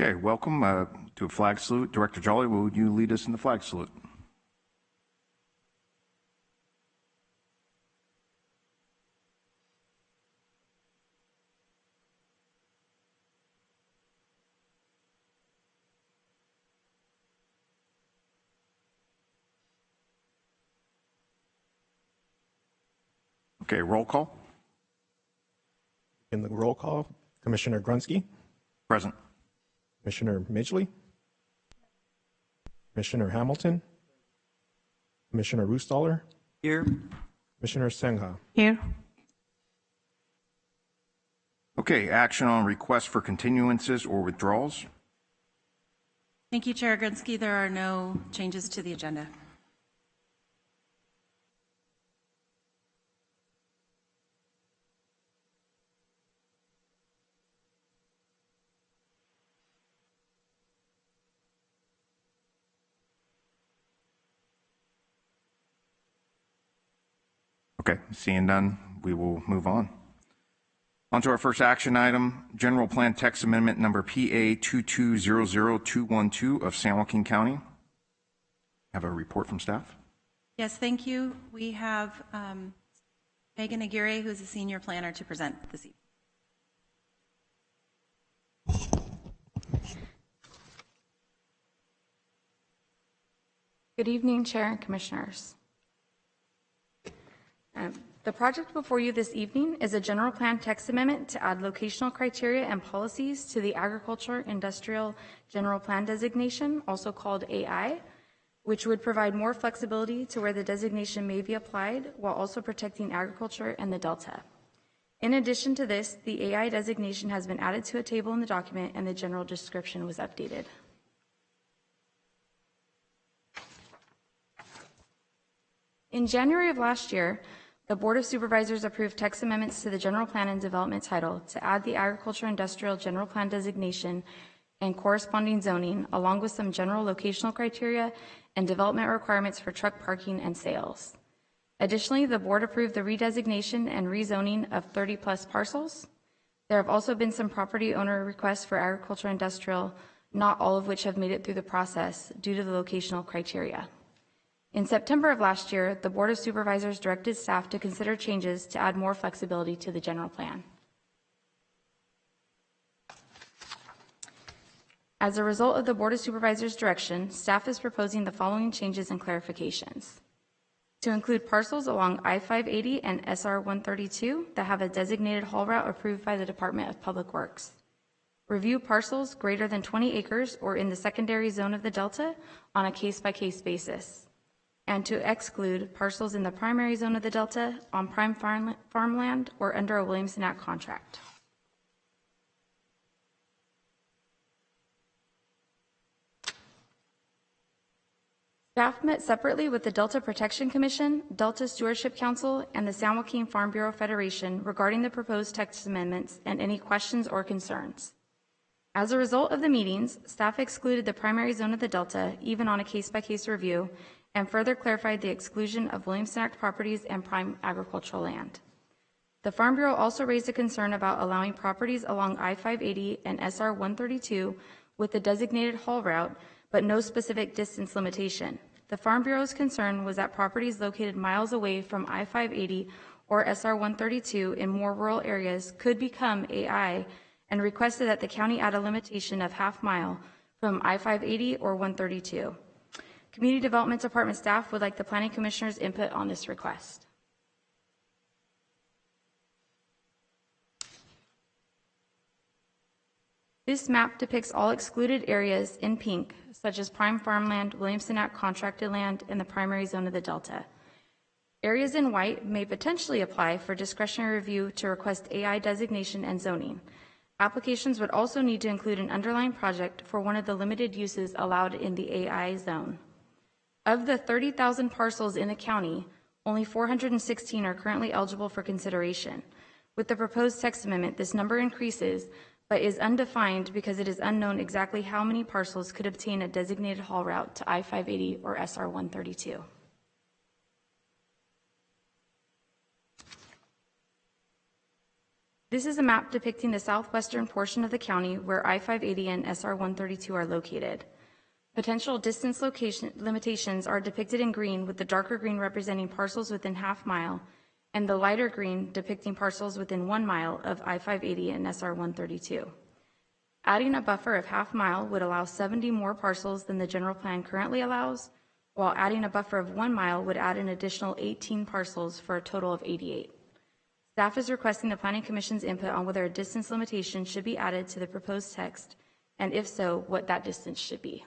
Okay, welcome to a flag salute. Director Jolly, will you lead us in the flag salute? Okay, roll call. In the roll call, Commissioner Grunsky, Present. Commissioner Midgley, Commissioner Hamilton, Commissioner Roostaller, Here. Commissioner Sengha. Here. Okay, action on requests for continuances or withdrawals. Thank you, Chair Grunsky. There are no changes to the agenda. Okay, seeing none, we will move on. On to our first action item, General Plan Text Amendment number PA 2200212 of San Joaquin County. Have a report from staff. Yes, thank you. We have Megan Aguirre, who's a senior planner, to present this evening. Good evening, Chair and Commissioners. The project before you this evening is a general plan text amendment to add locational criteria and policies to the Agriculture Industrial General Plan designation, also called AI, which would provide more flexibility to where the designation may be applied while also protecting agriculture and the Delta. In addition to this, the AI designation has been added to a table in the document and the general description was updated. In January of last year, the Board of Supervisors approved text amendments to the General Plan and Development title to add the Agriculture Industrial General Plan designation and corresponding zoning, along with some general locational criteria and development requirements for truck parking and sales. Additionally, the Board approved the redesignation and rezoning of 30-plus parcels. There have also been some property owner requests for agriculture industrial, not all of which have made it through the process due to the locational criteria. In September of last year, the Board of Supervisors directed staff to consider changes to add more flexibility to the general plan. As a result of the Board of Supervisors' direction, staff is proposing the following changes and clarifications. To include parcels along I-580 and SR-132 that have a designated haul route approved by the Department of Public Works. Review parcels greater than 20 acres or in the secondary zone of the Delta on a case-by-case basis. And to exclude parcels in the primary zone of the Delta on prime farmland or under a Williamson Act contract. Staff met separately with the Delta Protection Commission, Delta Stewardship Council, and the San Joaquin Farm Bureau Federation regarding the proposed text amendments and any questions or concerns. As a result of the meetings, staff excluded the primary zone of the Delta, even on a case-by-case review, and further clarified the exclusion of Williamson Act properties and prime agricultural land. The Farm Bureau also raised a concern about allowing properties along I-580 and SR-132 with the designated haul route, but no specific distance limitation. The Farm Bureau's concern was that properties located miles away from I-580 or SR-132 in more rural areas could become AI, and requested that the county add a limitation of half mile from I-580 or 132. Community Development Department staff would like the Planning Commissioner's input on this request. This map depicts all excluded areas in pink, such as prime farmland, Williamson Act contracted land, and the primary zone of the Delta. Areas in white may potentially apply for discretionary review to request AI designation and zoning. Applications would also need to include an underlying project for one of the limited uses allowed in the AI zone. Of the 30,000 parcels in the county, only 416 are currently eligible for consideration. With the proposed text amendment, this number increases, but is undefined because it is unknown exactly how many parcels could obtain a designated haul route to I-580 or SR-132. This is a map depicting the southwestern portion of the county where I-580 and SR 132 are located. Potential distance location limitations are depicted in green, with the darker green representing parcels within half mile and the lighter green depicting parcels within 1 mile of I-580 and SR 132. Adding a buffer of half mile would allow 70 more parcels than the general plan currently allows, while adding a buffer of 1 mile would add an additional 18 parcels for a total of 88. Staff is requesting the Planning Commission's input on whether a distance limitation should be added to the proposed text, and if so, what that distance should be.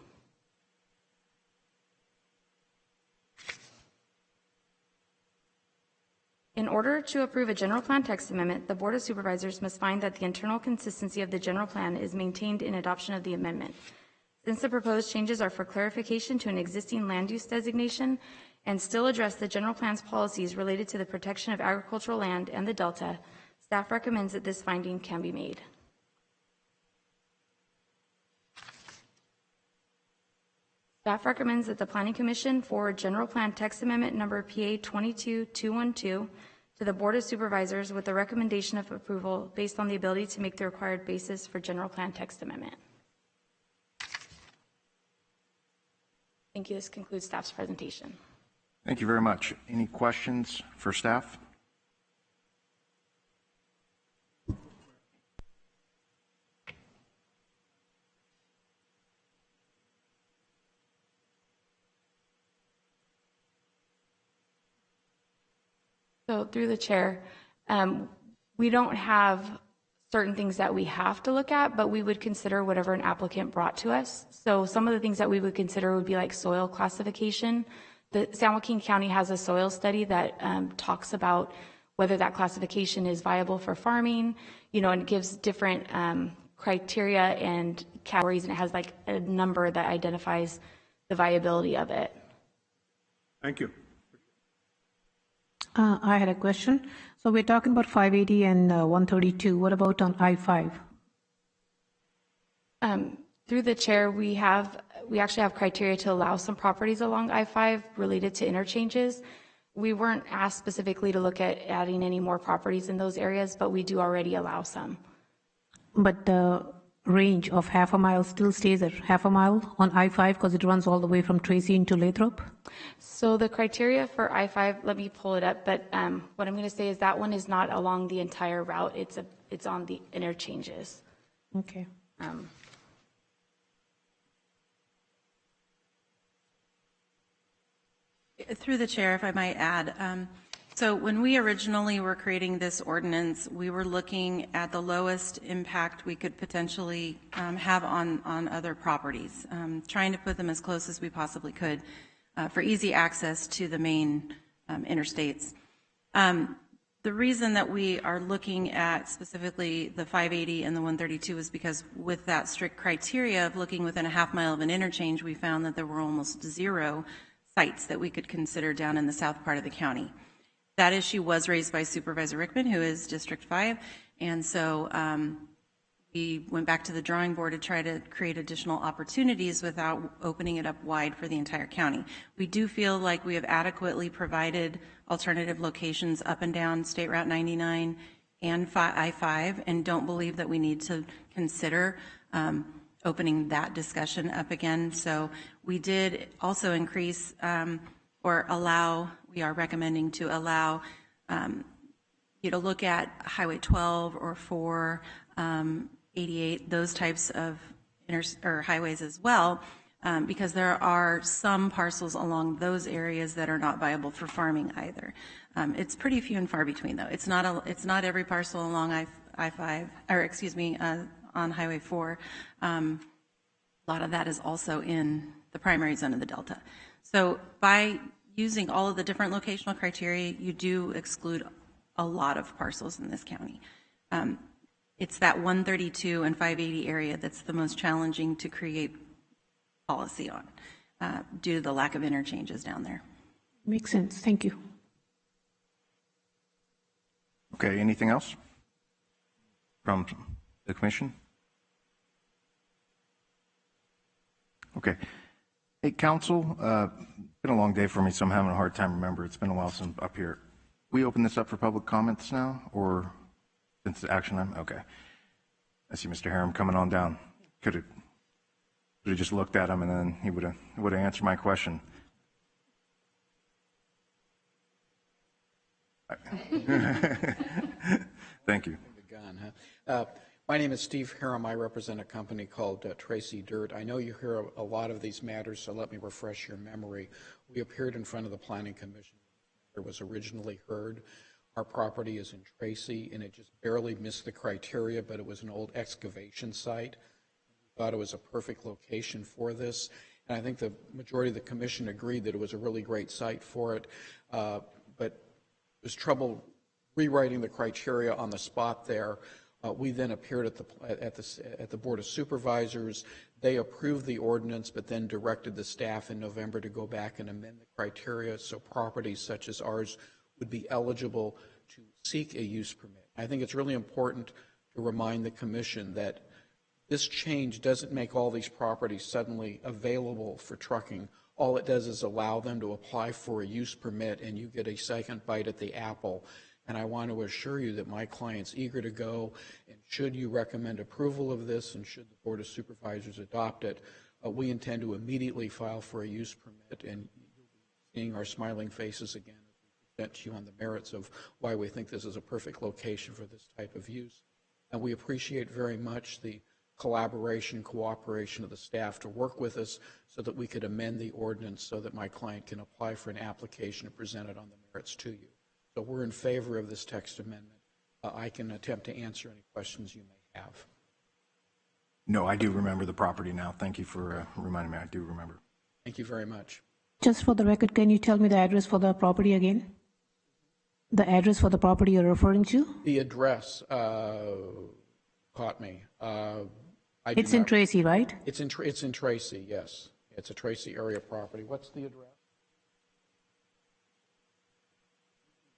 In order to approve a general plan text amendment, the Board of Supervisors must find that the internal consistency of the general plan is maintained in adoption of the amendment. Since the proposed changes are for clarification to an existing land use designation and still address the general plan's policies related to the protection of agricultural land and the Delta, staff recommends that this finding can be made. Staff recommends that the Planning Commission forward General Plan Text Amendment number PA 22212 to the Board of Supervisors with the recommendation of approval based on the ability to make the required basis for General Plan Text Amendment. Thank you. This concludes staff's presentation. Thank you very much. Any questions for staff? So through the chair, we don't have certain things that we have to look at, but we would consider whatever an applicant brought to us. So some of the things that we would consider would be like soil classification. The San Joaquin County has a soil study that talks about whether that classification is viable for farming, and it gives different criteria and categories, and it has like a number that identifies the viability of it. Thank you. I had a question. So we're talking about 580 and 132. What about on I-5? Through the chair, we actually have criteria to allow some properties along I-5 related to interchanges. We weren't asked specifically to look at adding any more properties in those areas, but we do already allow some. But the range of half a mile still stays at half a mile on I-5 because it runs all the way from Tracy into Lathrop? So the criteria for I-5, let me pull it up, but what I'm going to say is that one is not along the entire route. It's on the interchanges. Okay. Through the chair, if I might add, so when we originally were creating this ordinance, we were looking at the lowest impact we could potentially have on other properties, trying to put them as close as we possibly could for easy access to the main interstates. The reason that we are looking at specifically the 580 and the 132 is because with that strict criteria of looking within a half mile of an interchange, we found that there were almost 0 sites that we could consider down in the south part of the county. That issue was raised by Supervisor Rickman, who is District 5, and so we went back to the drawing board to try to create additional opportunities without opening it up wide for the entire county. We do feel like we have adequately provided alternative locations up and down State Route 99 and I-5, and don't believe that we need to consider opening that discussion up again. So we did also increase or allow, we are recommending to allow you to look at Highway 12 or 4, 88, those types of highways as well, because there are some parcels along those areas that are not viable for farming either. It's pretty few and far between, though. It's not every parcel along I-5, or excuse me, on Highway 4. A lot of that is also in the primary zone of the Delta. So by using all of the different locational criteria, you do exclude a lot of parcels in this county. It's that 132 and 580 area that's the most challenging to create policy on due to the lack of interchanges down there. Makes sense. Thank you. Okay, anything else from the commission? Okay. Hey, council, been a long day for me, so I'm having a hard time remembering. It's been a while since I'm up here. We open this up for public comments now, or Since the action item? Okay. I see Mr. Harum coming on down. Could have just looked at him and then he would have answered my question. Thank you. Gun, huh? My name is Steve Harum. I represent a company called Tracy Dirt. I know you hear a lot of these matters, so let me refresh your memory. We appeared in front of the Planning Commission. It was originally heard. Our property is in Tracy, and it just barely missed the criteria, but it was an old excavation site. We thought it was a perfect location for this, and I think the majority of the commission agreed that it was a really great site for it, but there's trouble rewriting the criteria on the spot there. We then appeared at the Board of Supervisors. They approved the ordinance, but then directed the staff in November to go back and amend the criteria so properties such as ours would be eligible to seek a use permit. I think it's really important to remind the commission that this change doesn't make all these properties suddenly available for trucking. All it does is allow them to apply for a use permit, and you get a second bite at the apple. And I want to assure you that my client's eager to go, and should you recommend approval of this and should the Board of Supervisors adopt it, we intend to immediately file for a use permit, and you'll be seeing our smiling faces again as we present to you on the merits of why we think this is a perfect location for this type of use. And we appreciate very much the collaboration, cooperation of the staff to work with us so that we could amend the ordinance so that my client can apply for an application and present it on the merits to you. So we're in favor of this text amendment. I can attempt to answer any questions you may have. No, I do remember the property now. Thank you for reminding me. I do remember. Thank you very much. Just for the record, can you tell me the address for the property again? The address for the property you're referring to? The address caught me. It's in Tracy, right? It's in Tracy, yes. It's a Tracy area property. What's the address?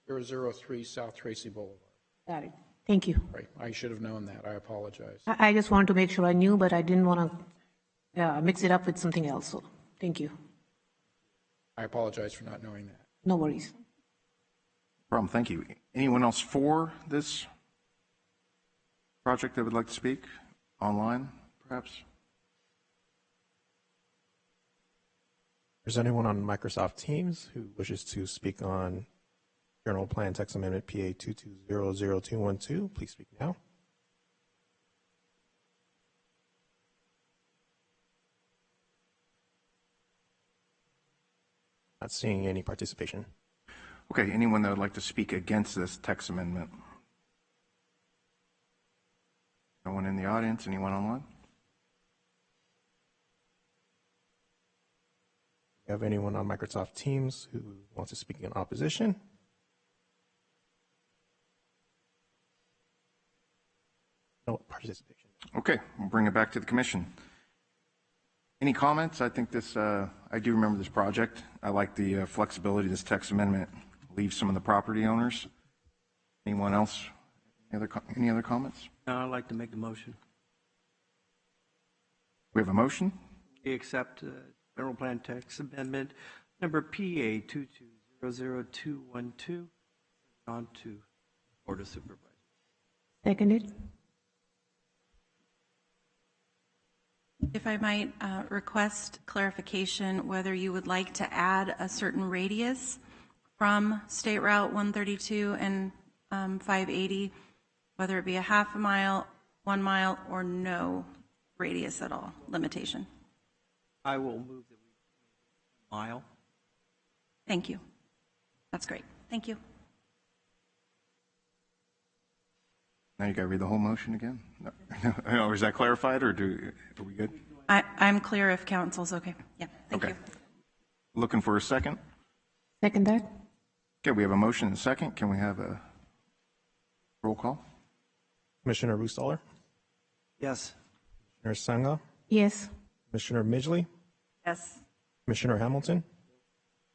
003 South Tracy Boulevard. Got it. Thank you. Right. I should have known that. I apologize. I just wanted to make sure I knew, but I didn't want to mix it up with something else. So thank you. I apologize for not knowing that. No worries. Problem. Thank you. Anyone else for this project that would like to speak? Online, perhaps? Is there anyone on Microsoft Teams who wishes to speak on General Plan Text Amendment PA 22000212? Please speak now. Not seeing any participation. Okay, anyone that would like to speak against this text amendment? No one in the audience? Anyone online? Do you have anyone on Microsoft Teams who wants to speak in opposition? No participation. Okay, we'll bring it back to the commission. Any comments? I think this, I do remember this project. I like the flexibility this text amendment leaves some of the property owners. Anyone else? Any other comments? No, I'd like to make the motion. We have a motion. We accept General Plan Text Amendment number PA 22000212 on to Board of Supervisors. Seconded. If I might request clarification whether you would like to add a certain radius from State Route 132 and 580, whether it be a half a mile, 1 mile, or no radius at all, limitation. I will move that we mile. Thank you. That's great. Thank you. Now you got to read the whole motion again? No. Is that clarified, or are we good? I'm clear if council's okay. Yeah, thank Okay. you. Looking for a second? Second that. Okay, we have a motion and a second. Can we have a roll call? Commissioner Rustaller, Yes. Commissioner Sangha, Yes. Commissioner Midgley, Yes. Commissioner Hamilton,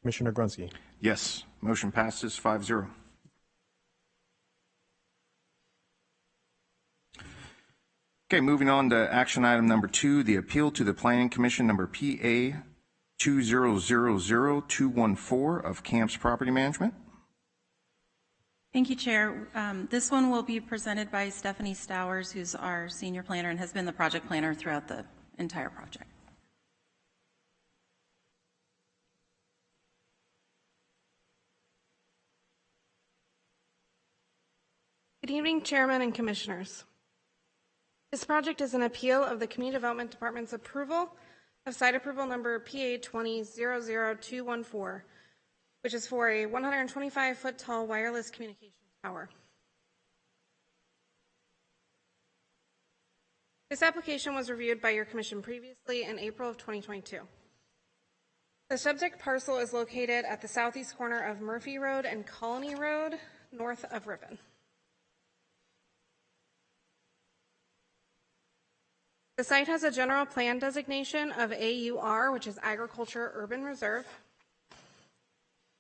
Commissioner Grunsky. Yes, motion passes 5-0. Okay, moving on to action item number 2, the appeal to the Planning Commission number PA 20000214 of Camps Property Management. Thank you, Chair. This one will be presented by Stephanie Stowers, who's our senior planner and has been the project planner throughout the entire project. Good evening, Chairman and Commissioners. This project is an appeal of the Community Development Department's approval of site approval number PA 20-00214, which is for a 125-foot tall wireless communication tower. This application was reviewed by your commission previously in April of 2022. The subject parcel is located at the southeast corner of Murphy Road and Colony Road, north of Ripon. The site has a general plan designation of AUR, which is Agriculture Urban Reserve,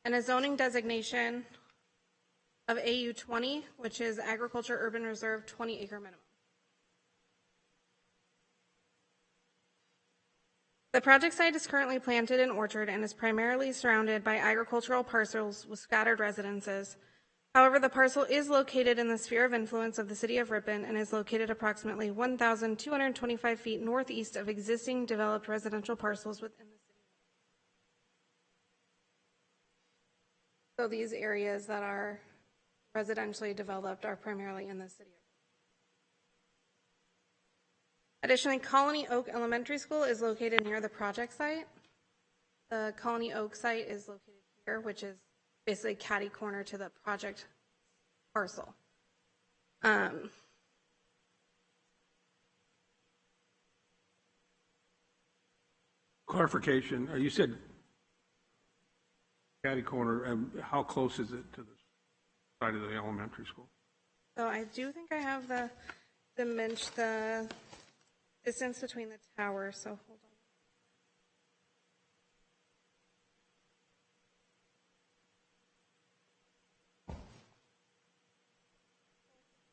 and a zoning designation of AU20, which is Agriculture Urban Reserve 20-acre minimum. The project site is currently planted in orchard and is primarily surrounded by agricultural parcels with scattered residences. However, the parcel is located in the sphere of influence of the city of Ripon and is located approximately 1,225 feet northeast of existing developed residential parcels within the city. So these areas that are residentially developed are primarily in the city. Additionally, Colony Oak Elementary School is located near the project site. The Colony Oak site is located here, which is basically catty corner to the project parcel. Clarification, you said catty corner, how close is it to the side of the elementary school? So I do think I have the distance between the towers, so hold on.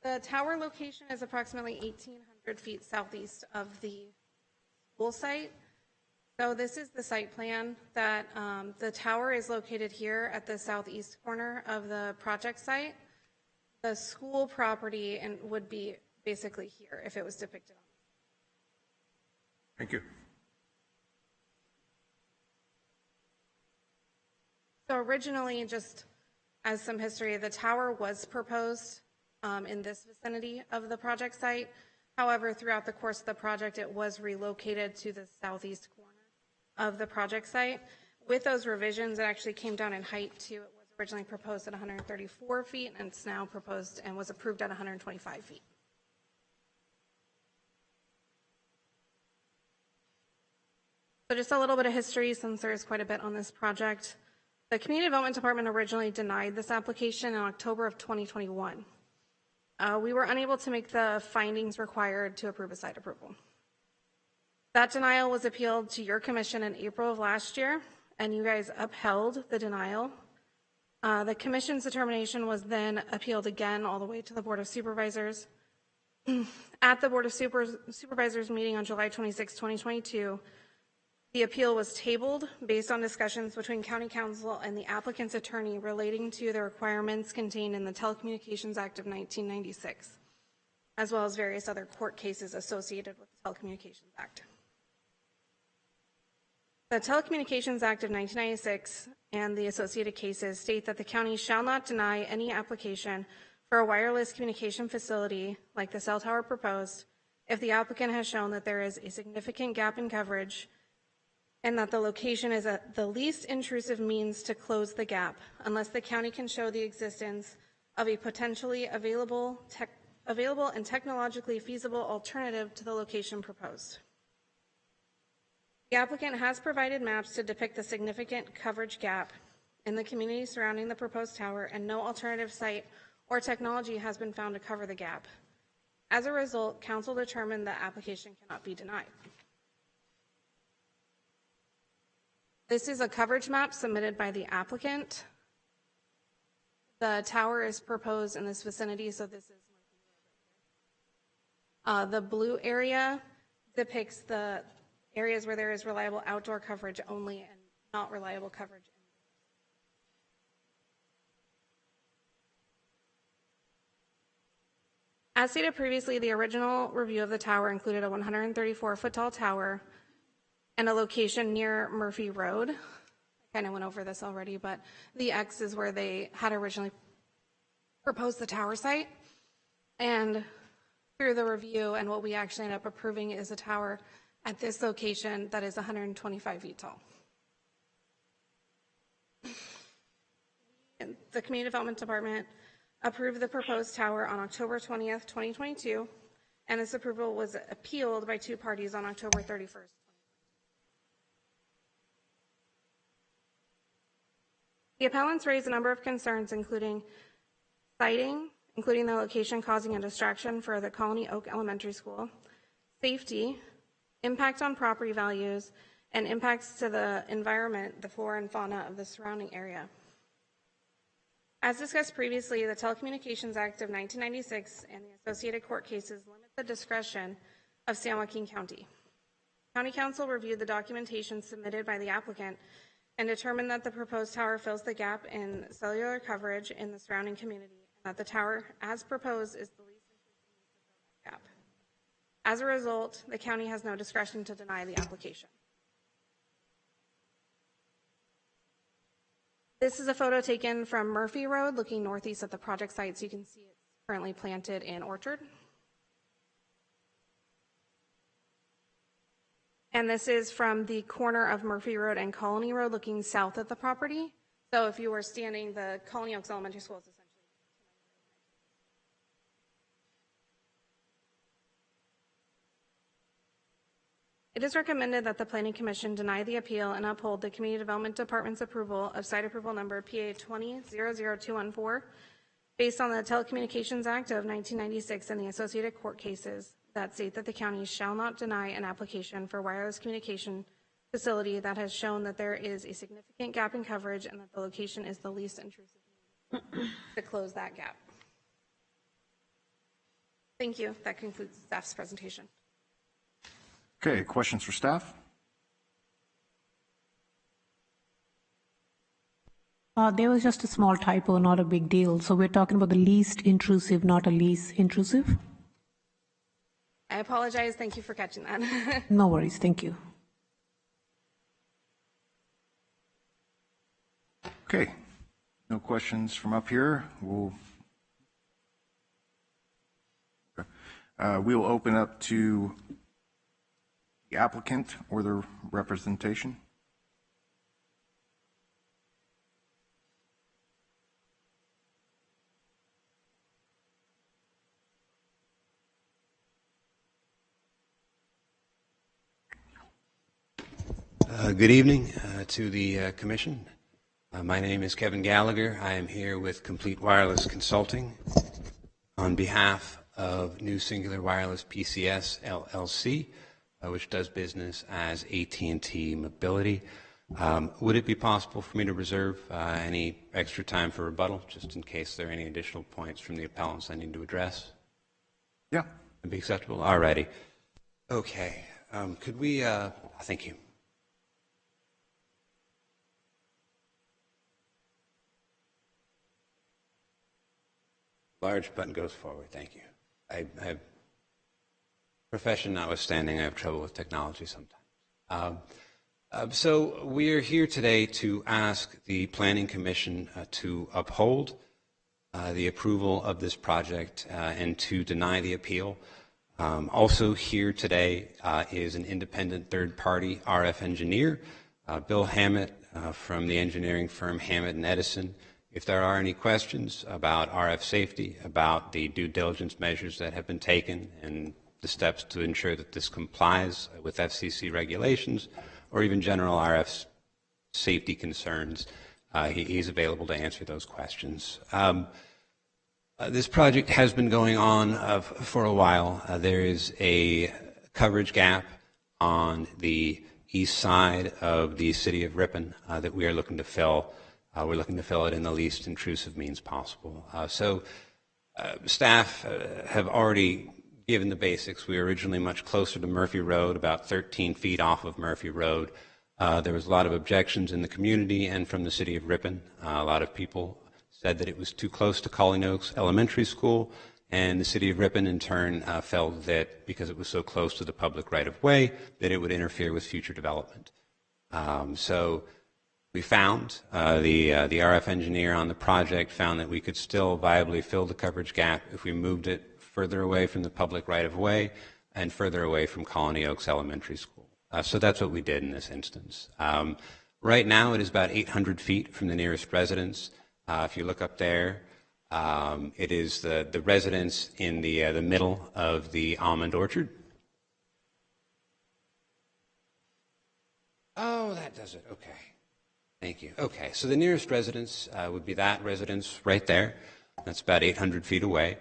The tower location is approximately 1,800 feet southeast of the school site. So this is the site plan that the tower is located here at the southeast corner of the project site. The school property would be basically here if it was depicted on. Thank you. So originally, just as some history, the tower was proposed in this vicinity of the project site. However, throughout the course of the project, it was relocated to the southeast corner of the project site. With those revisions, it actually came down in height too. It was originally proposed at 134 feet, and it's now proposed and was approved at 125 feet. So just a little bit of history, since there is quite a bit on this project. The Community Development Department originally denied this application in October of 2021. We were unable to make the findings required to approve a site approval. That denial was appealed to your commission in April of last year, and you guys upheld the denial. The commission's determination was then appealed again all the way to the Board of Supervisors. At the Board of Supervisors meeting on July 26, 2022, the appeal was tabled based on discussions between County Council and the applicant's attorney relating to the requirements contained in the Telecommunications Act of 1996, as well as various other court cases associated with the Telecommunications Act. The Telecommunications Act of 1996 and the associated cases state that the county shall not deny any application for a wireless communication facility like the cell tower proposed if the applicant has shown that there is a significant gap in coverage and that the location is the least intrusive means to close the gap, unless the county can show the existence of a potentially available and technologically feasible alternative to the location proposed. The applicant has provided maps to depict the significant coverage gap in the community surrounding the proposed tower, and no alternative site or technology has been found to cover the gap. As a result, council determined the application cannot be denied. This is a coverage map submitted by the applicant. The tower is proposed in this vicinity, so this is the blue area depicts the areas where there is reliable outdoor coverage only and not reliable coverage. As stated previously, the original review of the tower included a 134-foot tall tower and a location near Murphy Road. I kind of went over this already, but the X is where they had originally proposed the tower site. And through the review and what we actually ended up approving is a tower at this location that is 125 feet tall. The Community Development Department approved the proposed tower on October 20th, 2022, and this approval was appealed by two parties on October 31st. The appellants raised a number of concerns, including siting, including the location causing a distraction for the Colony Oak Elementary School, safety, impact on property values, and impacts to the environment, the flora and fauna of the surrounding area. As discussed previously, the Telecommunications Act of 1996 and the associated court cases limit the discretion of San Joaquin County. County Council reviewed the documentation submitted by the applicant and determined that the proposed tower fills the gap in cellular coverage in the surrounding community, and that the tower, as proposed, is the least intrusive means to fill that gap. As a result, the county has no discretion to deny the application. This is a photo taken from Murphy Road, looking northeast at the project site, so you can see it's currently planted in orchard. And this is from the corner of Murphy Road and Colony Road, looking south at the property. So if you were standing, the Colony Oaks Elementary School is essentially. It is recommended that the Planning Commission deny the appeal and uphold the Community Development Department's approval of site approval number PA 20-00214 based on the Telecommunications Act of 1996 and the associated court cases that state that the county shall not deny an application for wireless communication facility that has shown that there is a significant gap in coverage and that the location is the least intrusive means to close that gap. Thank you. That concludes staff's presentation. Okay, questions for staff? There was just a small typo, not a big deal. So we're talking about the least intrusive, not a least intrusive? I apologize. Thank you for catching that. No worries. Thank you. Okay, no questions from up here. We'll open up to the applicant or their representation. Good evening to the Commission. My name is Kevin Gallagher. I am here with Complete Wireless Consulting on behalf of New Singular Wireless PCS LLC, which does business as AT&T Mobility. Would it be possible for me to reserve any extra time for rebuttal, just in case there are any additional points from the appellants I need to address? Yeah. Would be acceptable? All righty. Okay. Could we, thank you. Large button goes forward. Thank you. I have, profession notwithstanding, I have trouble with technology sometimes. So we are here today to ask the Planning Commission to uphold the approval of this project and to deny the appeal. Also here today is an independent third-party RF engineer, Bill Hammett from the engineering firm Hammett and Edison. If there are any questions about RF safety, about the due diligence measures that have been taken and the steps to ensure that this complies with FCC regulations, or even general RF safety concerns, he's available to answer those questions. This project has been going on for a while. There is a coverage gap on the east side of the city of Ripon that we are looking to fill. We're looking to fill it in the least intrusive means possible. Staff have already given the basics. We were originally much closer to Murphy Road, about 13 feet off of Murphy Road. There was a lot of objections in the community and from the city of Ripon. A lot of people said that it was too close to Colony Oaks Elementary School and the city of Ripon in turn felt that because it was so close to the public right-of-way that it would interfere with future development. So we found, the RF engineer on the project found that we could still viably fill the coverage gap if we moved it further away from the public right-of-way and further away from Colony Oaks Elementary School. So that's what we did in this instance. Right now it is about 800 feet from the nearest residence. If you look up there, it is the residence in the middle of the almond orchard. Oh, that does it. Okay. Thank you. Okay, so the nearest residence would be that residence right there. That's about 800 feet away.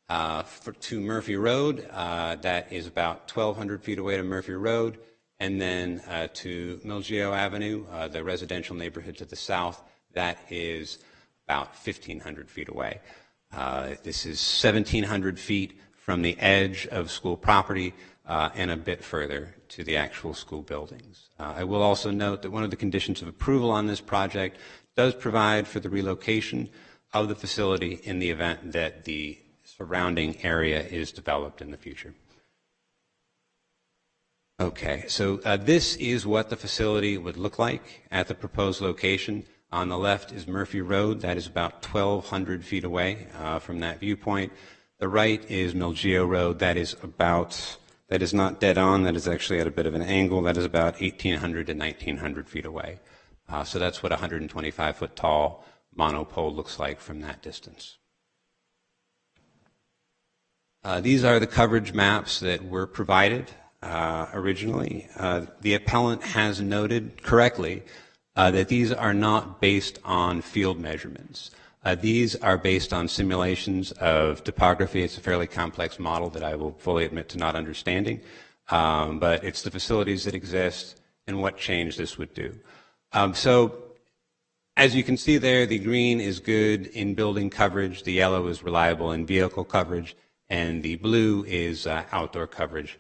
To Murphy Road, that is about 1,200 feet away to Murphy Road. And then to Milgeo Avenue, the residential neighborhood to the south, that is about 1,500 feet away. This is 1,700 feet from the edge of school property and a bit further to the actual school buildings. I will also note that one of the conditions of approval on this project does provide for the relocation of the facility in the event that the surrounding area is developed in the future. Okay, so this is what the facility would look like at the proposed location. On the left is Murphy Road. That is about 1,200 feet away from that viewpoint. The right is Milgeo Road. That is not dead on. That is actually at a bit of an angle. That is about 1,800 to 1,900 feet away. So that's what a 125-foot tall monopole looks like from that distance. These are the coverage maps that were provided originally. The appellant has noted correctly that these are not based on field measurements. These are based on simulations of topography. It's a fairly complex model that I will fully admit to not understanding, but it's the facilities that exist and what change this would do. So as you can see there, the green is good in building coverage, the yellow is reliable in vehicle coverage, and the blue is outdoor coverage.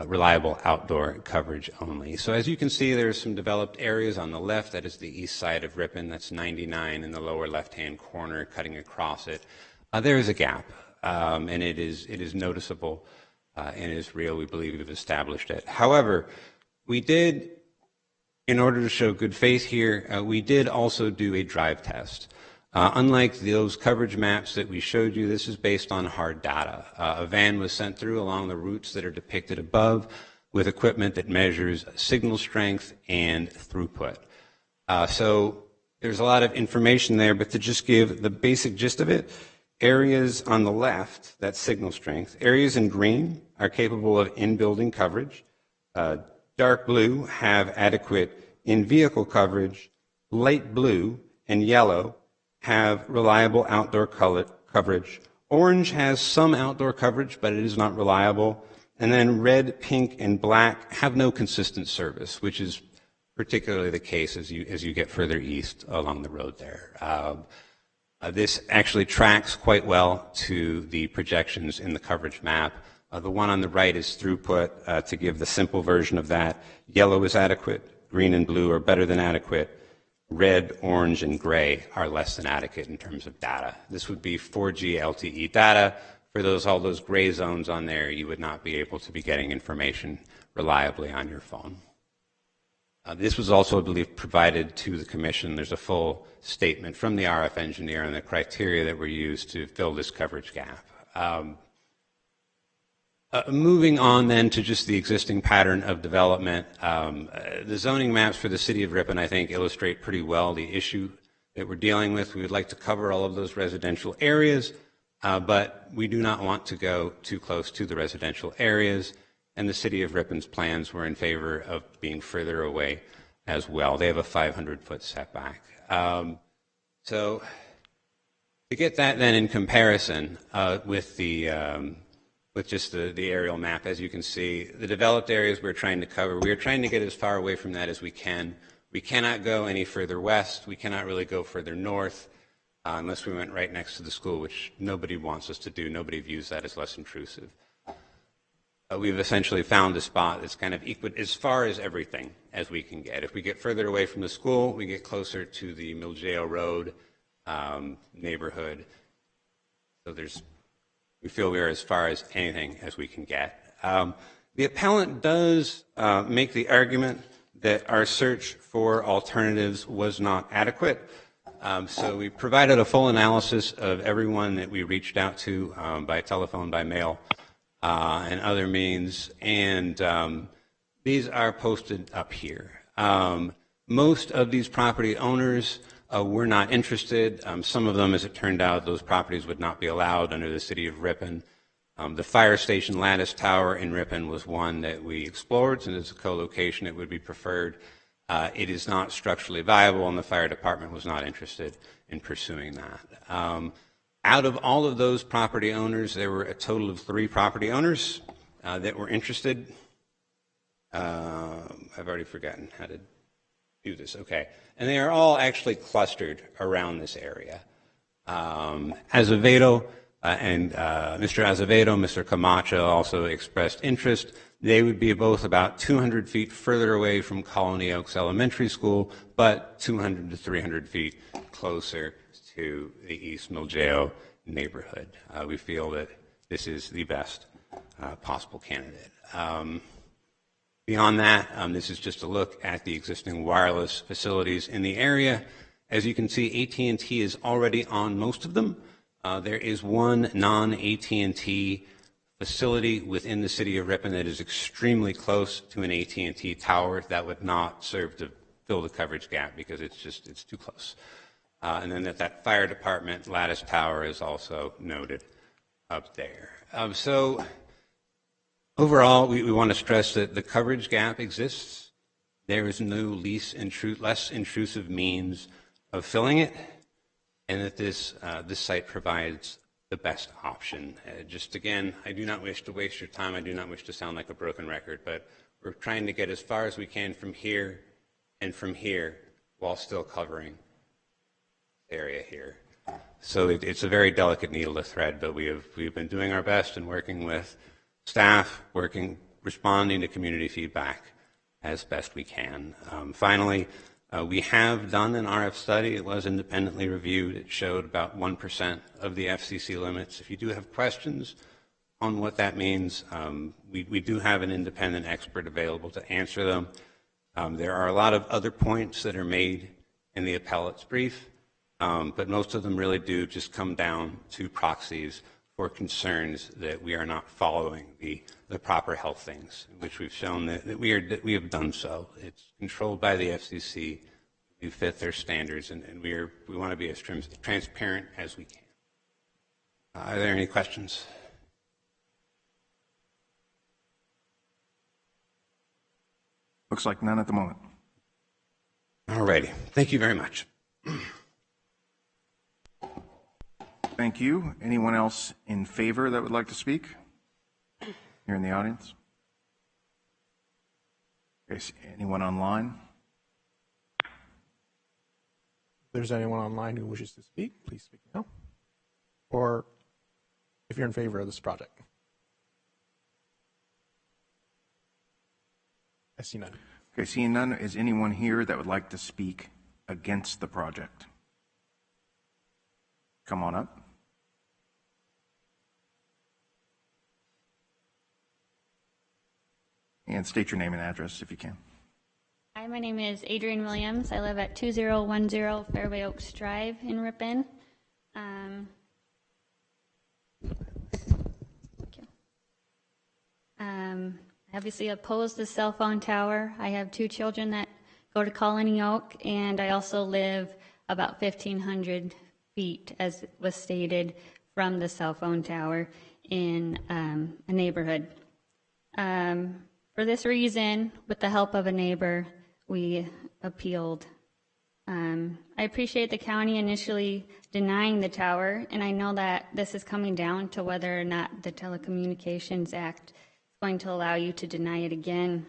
Reliable outdoor coverage only. So as you can see, there's some developed areas on the left. That is the east side of Ripon. That's 99 in the lower left-hand corner, cutting across it. There is a gap, and it is noticeable and is real. We believe we've established it. However, we did, in order to show good faith here, we did also do a drive test. Unlike those coverage maps that we showed you, this is based on hard data. A van was sent through along the routes that are depicted above with equipment that measures signal strength and throughput. So there's a lot of information there, but to just give the basic gist of it, areas on the left, that's signal strength. Areas in green are capable of in-building coverage. Dark blue have adequate in-vehicle coverage. Light blue and yellow have reliable outdoor coverage. Orange has some outdoor coverage, but it is not reliable. And then red, pink, and black have no consistent service, which is particularly the case as you get further east along the road there. This actually tracks quite well to the projections in the coverage map. The one on the right is throughput. To give the simple version of that, yellow is adequate, green and blue are better than adequate, red, orange, and gray are less than adequate in terms of data. This would be 4G LTE data. For all those gray zones on there, you would not be able to be getting information reliably on your phone. This was also, I believe, provided to the Commission. There's a full statement from the RF engineer on the criteria that were used to fill this coverage gap. Moving on then to just the existing pattern of development, the zoning maps for the city of Ripon, I think, illustrate pretty well the issue that we're dealing with. We would like to cover all of those residential areas, but we do not want to go too close to the residential areas, and the city of Ripon's plans were in favor of being further away as well. They have a 500-foot setback. So to get that then in comparison with just the aerial map, as you can see, the developed areas we're trying to cover, we are trying to get as far away from that as we can. We cannot go any further west. We cannot really go further north unless we went right next to the school, which nobody wants us to do. Nobody views that as less intrusive. We've essentially found a spot that's kind of equal as far as everything as we can get. If we get further away from the school, we get closer to the Milgeo Road neighborhood. So there's we feel we are as far as anything as we can get. The appellant does make the argument that our search for alternatives was not adequate. So we provided a full analysis of everyone that we reached out to by telephone, by mail, and other means, and these are posted up here. Most of these property owners were not interested. Some of them, as it turned out, those properties would not be allowed under the City of Ripon. The fire station lattice tower in Ripon was one that we explored, and as a co-location it would be preferred. It is not structurally viable, and the fire department was not interested in pursuing that. Out of all of those property owners, there were a total of 3 property owners that were interested. I've already forgotten how to do this. Okay. And they are all actually clustered around this area. Azevedo and Mr. Azevedo, Mr. Camacho also expressed interest. They would be both about 200 feet further away from Colony Oaks Elementary School, but 200 to 300 feet closer to the East Miljeo neighborhood. We feel that this is the best possible candidate. Beyond that, this is just a look at the existing wireless facilities in the area. As you can see, AT&T is already on most of them. There is one non-AT&T facility within the city of Ripon that is extremely close to an AT&T tower that would not serve to fill the coverage gap because it's too close. And then that fire department lattice tower is also noted up there. So overall, we want to stress that the coverage gap exists. There is no less intrusive means of filling it, and that this site provides the best option. Just again, I do not wish to waste your time. I do not wish to sound like a broken record, but we're trying to get as far as we can from here and from here while still covering the area here. So it's a very delicate needle to thread, but we've been doing our best and working with staff, responding to community feedback as best we can. Finally, we have done an RF study. It was independently reviewed. It showed about 1% of the FCC limits. If you do have questions on what that means, we do have an independent expert available to answer them. There are a lot of other points that are made in the appellate's brief, but most of them really do just come down to proxies for concerns that we are not following the proper health things, which we've shown that we have done so. It's controlled by the FCC. We fit their standards, and we want to be as transparent as we can. Are there any questions? Looks like none at the moment. All righty. Thank you very much. Thank you. Anyone else in favor that would like to speak here in the audience? Okay, anyone online? If there's anyone online who wishes to speak, please speak now. Or if you're in favor of this project. I see none. Okay, seeing none, is anyone here that would like to speak against the project? Come on up. And state your name and address if you can. Hi, my name is Adrienne Williams. I live at 2010 Fairway Oaks Drive in Ripon. Obviously oppose the cell phone tower. I have 2 children that go to Colony Oak, and I also live about 1,500 feet, as was stated, from the cell phone tower in a neighborhood. For this reason, with the help of a neighbor, we appealed. I appreciate the county initially denying the tower, and I know that this is coming down to whether or not the Telecommunications Act is going to allow you to deny it again.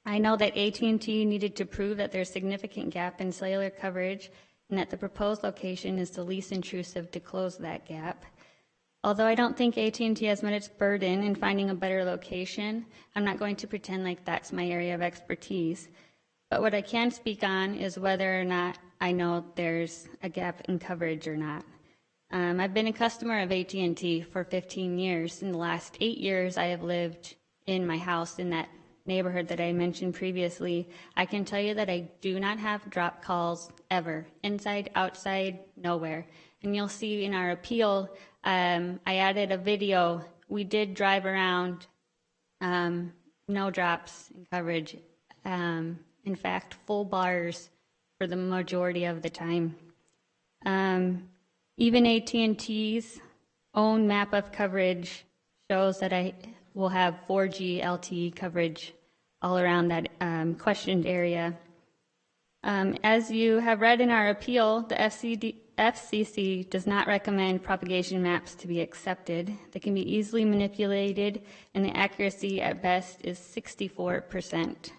I know that AT&T needed to prove that there's significant gap in cellular coverage and that the proposed location is the least intrusive to close that gap. Although I don't think AT&T has met its burden in finding a better location, I'm not going to pretend like that's my area of expertise. But what I can speak on is whether or not I know there's a gap in coverage or not. I've been a customer of AT&T for 15 years. In the last 8 years, I have lived in my house in that neighborhood that I mentioned previously. I can tell you that I do not have drop calls ever, inside, outside, nowhere. And you'll see in our appeal, I added a video. We did drive around, no drops in coverage. In fact, full bars for the majority of the time. Even AT&T's own map of coverage shows that I will have 4G LTE coverage all around that questioned area. As you have read in our appeal, the FCC does not recommend propagation maps to be accepted. They can be easily manipulated, and the accuracy at best is 64%.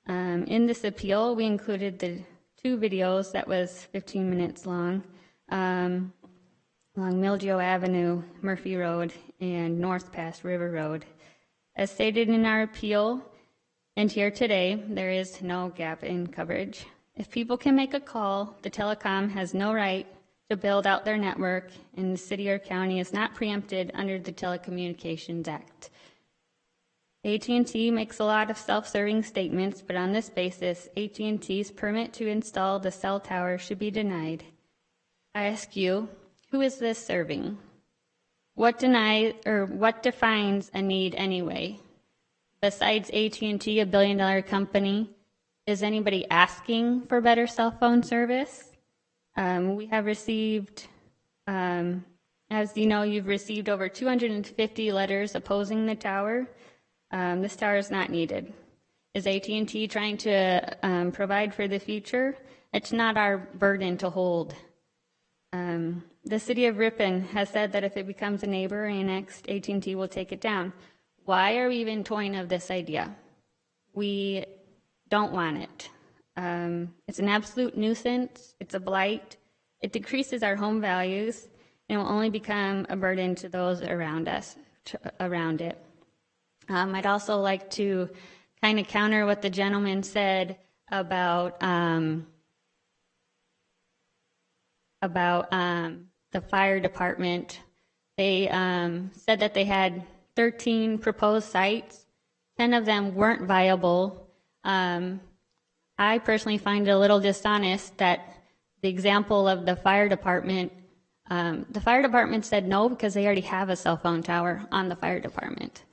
In this appeal, we included the 2 videos that was 15 minutes long, along Milgeo Avenue, Murphy Road, and North Pass River Road. As stated in our appeal, and here today, there is no gap in coverage. If people can make a call, the telecom has no right to build out their network, and the city or county is not preempted under the Telecommunications Act. AT&T makes a lot of self-serving statements, but on this basis, AT&T's permit to install the cell tower should be denied. I ask you, who is this serving? What defines a need anyway? Besides AT&T, a billion-dollar company, is anybody asking for better cell phone service? We have received, as you know, you've received over 250 letters opposing the tower. This tower is not needed. Is AT&T trying to provide for the future? It's not our burden to hold. The city of Ripon has said that if it becomes a neighbor annexed, AT&T will take it down. Why are we even toying of this idea? We don't want it. It's an absolute nuisance. It's a blight. It decreases our home values, and will only become a burden to those around us, around it. I'd also like to kind of counter what the gentleman said about the fire department. They said that they had 13 proposed sites. 10 of them weren't viable. I personally find it a little dishonest that the example of the fire department said no because they already have a cell phone tower on the fire department.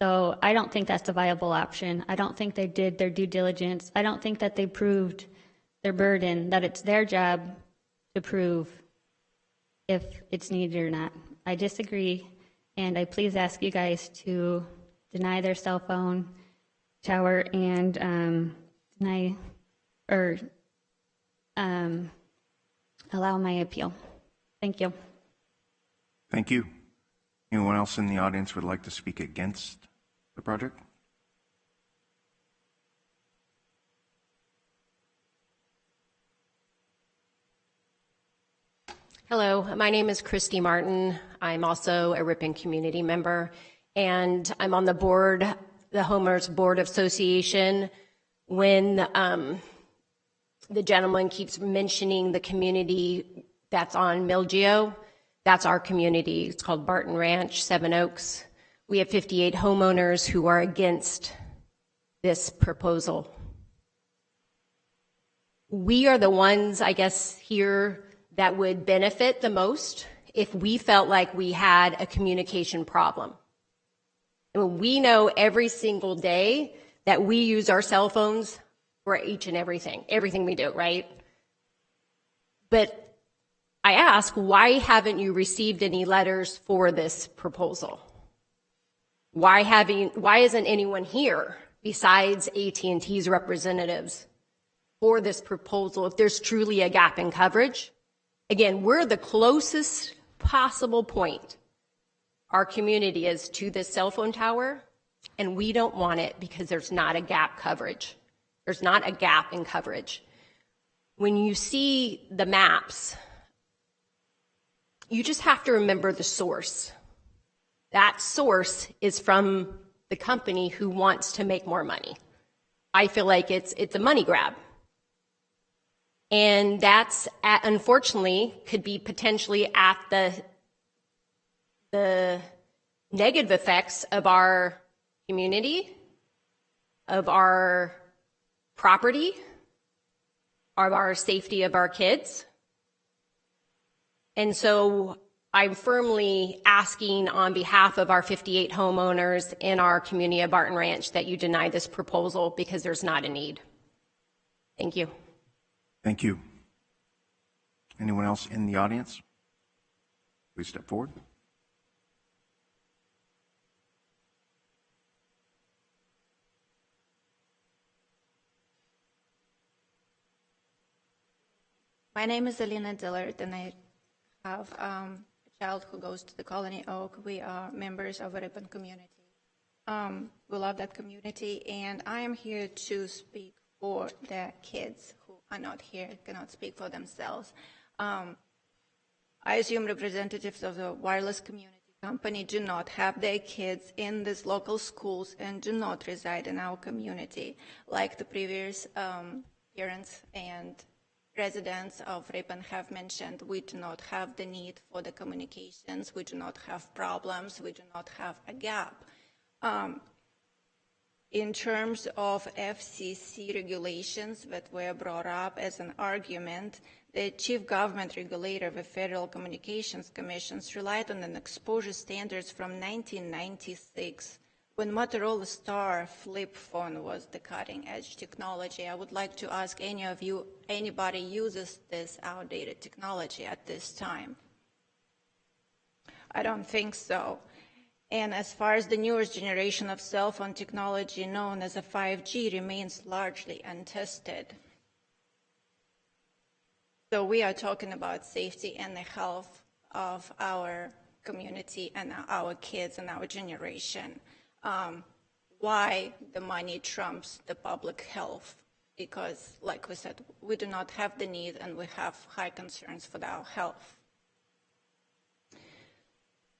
So I don't think that's a viable option. I don't think they did their due diligence. I don't think that they proved their burden, that it's their job to prove if it's needed or not. I disagree, and I please ask you guys to deny their cell phone tower and allow my appeal. Thank you. Thank you. Anyone else in the audience would like to speak against the project? Hello, my name is Christy Martin. I'm also a Ripon community member, and I'm on the board, the Homeowners Board Association. When the gentleman keeps mentioning the community that's on Milgeo, that's our community. It's called Barton Ranch, Seven Oaks. We have 58 homeowners who are against this proposal. We are the ones, I guess, here that would benefit the most if we felt like we had a communication problem. And we know every single day that we use our cell phones for each and everything we do, right? But I ask, why haven't you received any letters for this proposal? Why isn't anyone here besides AT&T's representatives for this proposal if there's truly a gap in coverage? Again, we're the closest possible point our community is to this cell phone tower, and we don't want it because there's not a gap coverage. There's not a gap in coverage. When you see the maps, you just have to remember the source. That source is from the company who wants to make more money. I feel like it's a money grab. And that's, unfortunately, could be potentially at the negative effects of our community, of our property, of our safety of our kids. And so I'm firmly asking on behalf of our 58 homeowners in our community of Barton Ranch that you deny this proposal because there's not a need. Thank you. Thank you. Anyone else in the audience? Please step forward. My name is Alina Dillard, and I have a child who goes to the Colony Oak. We are members of a Ripon community. We love that community, and I am here to speak for the kids who are not here, cannot speak for themselves. I assume representatives of the wireless community company do not have their kids in these local schools and do not reside in our community. Like the previous parents and residents of Ripon have mentioned, we do not have the need for the communications, we do not have problems, we do not have a gap. In terms of FCC regulations that were brought up as an argument, the chief government regulator of the Federal Communications Commission relied on an exposure standards from 1996 when Motorola Star flip phone was the cutting edge technology. I would like to ask anybody uses this outdated technology at this time? I don't think so. And as far as the newest generation of cell phone technology known as a 5G remains largely untested. So we are talking about safety and the health of our community and our kids and our generation. Why the money trumps the public health? Because, like we said, we do not have the need and we have high concerns for our health.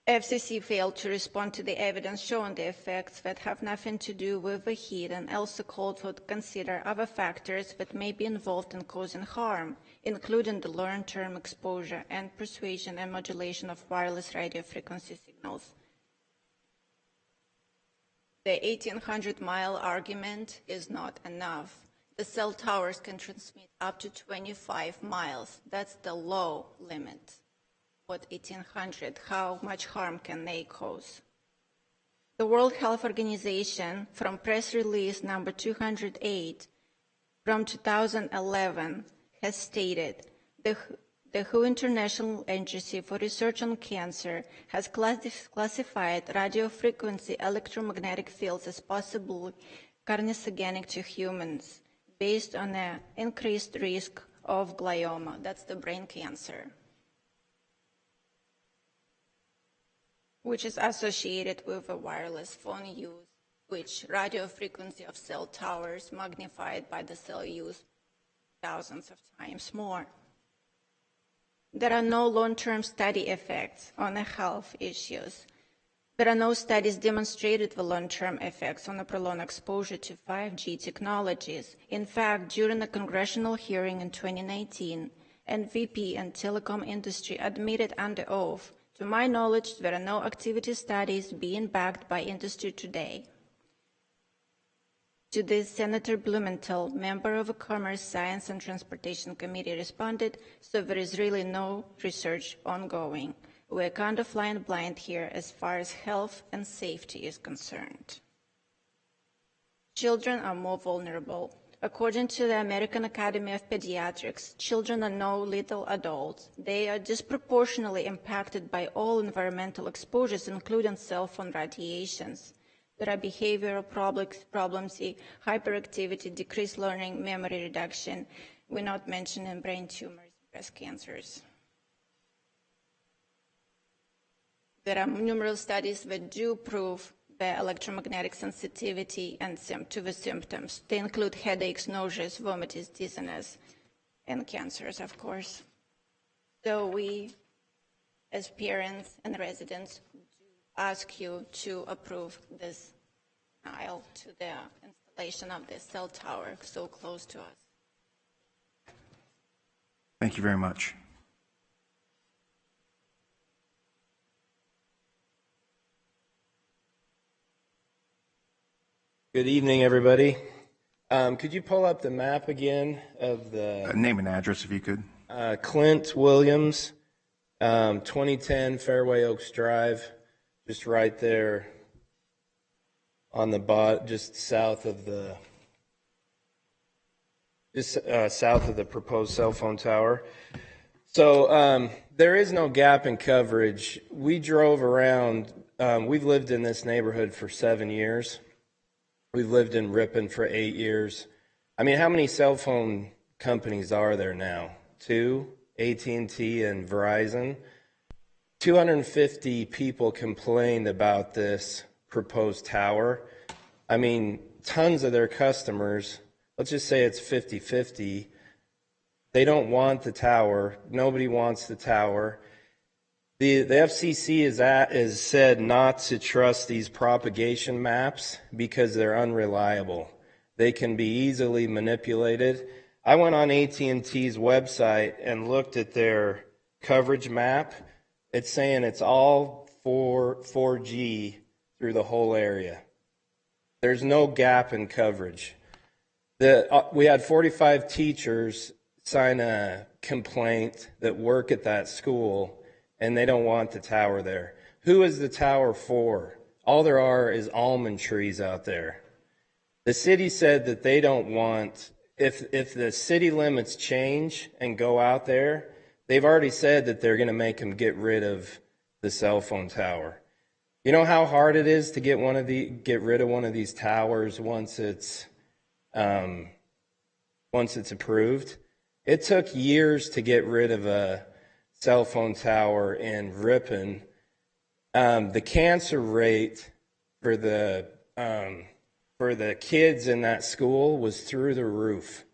FCC failed to respond to the evidence showing the effects that have nothing to do with the heat and also called for to consider other factors that may be involved in causing harm, including the long-term exposure and persuasion and modulation of wireless radio frequency signals. The 1,800-mile argument is not enough. The cell towers can transmit up to 25 miles. That's the low limit. What 1,800, how much harm can they cause? The World Health Organization, from press release number 208 from 2011, has stated the WHO International Agency for Research on Cancer has classified radiofrequency electromagnetic fields as possibly carcinogenic to humans based on an increased risk of glioma, that's the brain cancer, which is associated with a wireless phone use, which radio frequency of cell towers magnified by the cell use thousands of times more. There are no long-term study effects on the health issues. There are no studies demonstrated the long-term effects on the prolonged exposure to 5G technologies. In fact, during a congressional hearing in 2019, NVP and telecom industry admitted under oath, to my knowledge, there are no activity studies being backed by industry today. To this, Senator Blumenthal, member of the Commerce, Science, and Transportation Committee, responded, so there is really no research ongoing. We're kind of flying blind here as far as health and safety is concerned. Children are more vulnerable. According to the American Academy of Pediatrics, children are no little adults. They are disproportionately impacted by all environmental exposures, including cell phone radiations. There are behavioral problems, hyperactivity, decreased learning, memory reduction. We're not mentioning brain tumors, breast cancers. There are numerous studies that do prove the electromagnetic sensitivity and to the symptoms. They include headaches, nausea, vomiting, dizziness, and cancers, of course. So we, as parents and residents, ask you to approve this denial to the installation of this cell tower so close to us. Thank you very much. Good evening, everybody. Could you pull up the map again of the Name and address if you could. Clint Williams, 2010 Fairway Oaks Drive, just right there on the just south of the proposed cell phone tower. So there is no gap in coverage. We drove around. We've lived in this neighborhood for 7 years. We've lived in Ripon for 8 years. I mean, how many cell phone companies are there now? 2, AT&T and Verizon. 250 people complained about this proposed tower. I mean, tons of their customers, let's just say it's 50-50. They don't want the tower. Nobody wants the tower. The FCC is said not to trust these propagation maps because they're unreliable. They can be easily manipulated. I went on AT&T's website and looked at their coverage map. It's saying it's all 4G through the whole area. There's no gap in coverage. We had 45 teachers sign a complaint that work at that school, and they don't want the tower there. Who is the tower for? All there are is almond trees out there. The city said that they don't want, if the city limits change and go out there, they've already said that they're going to make them get rid of the cell phone tower. You know how hard it is to get rid of one of these towers once it's approved? It took years to get rid of a cell phone tower in Ripon. The cancer rate for the kids in that school was through the roof.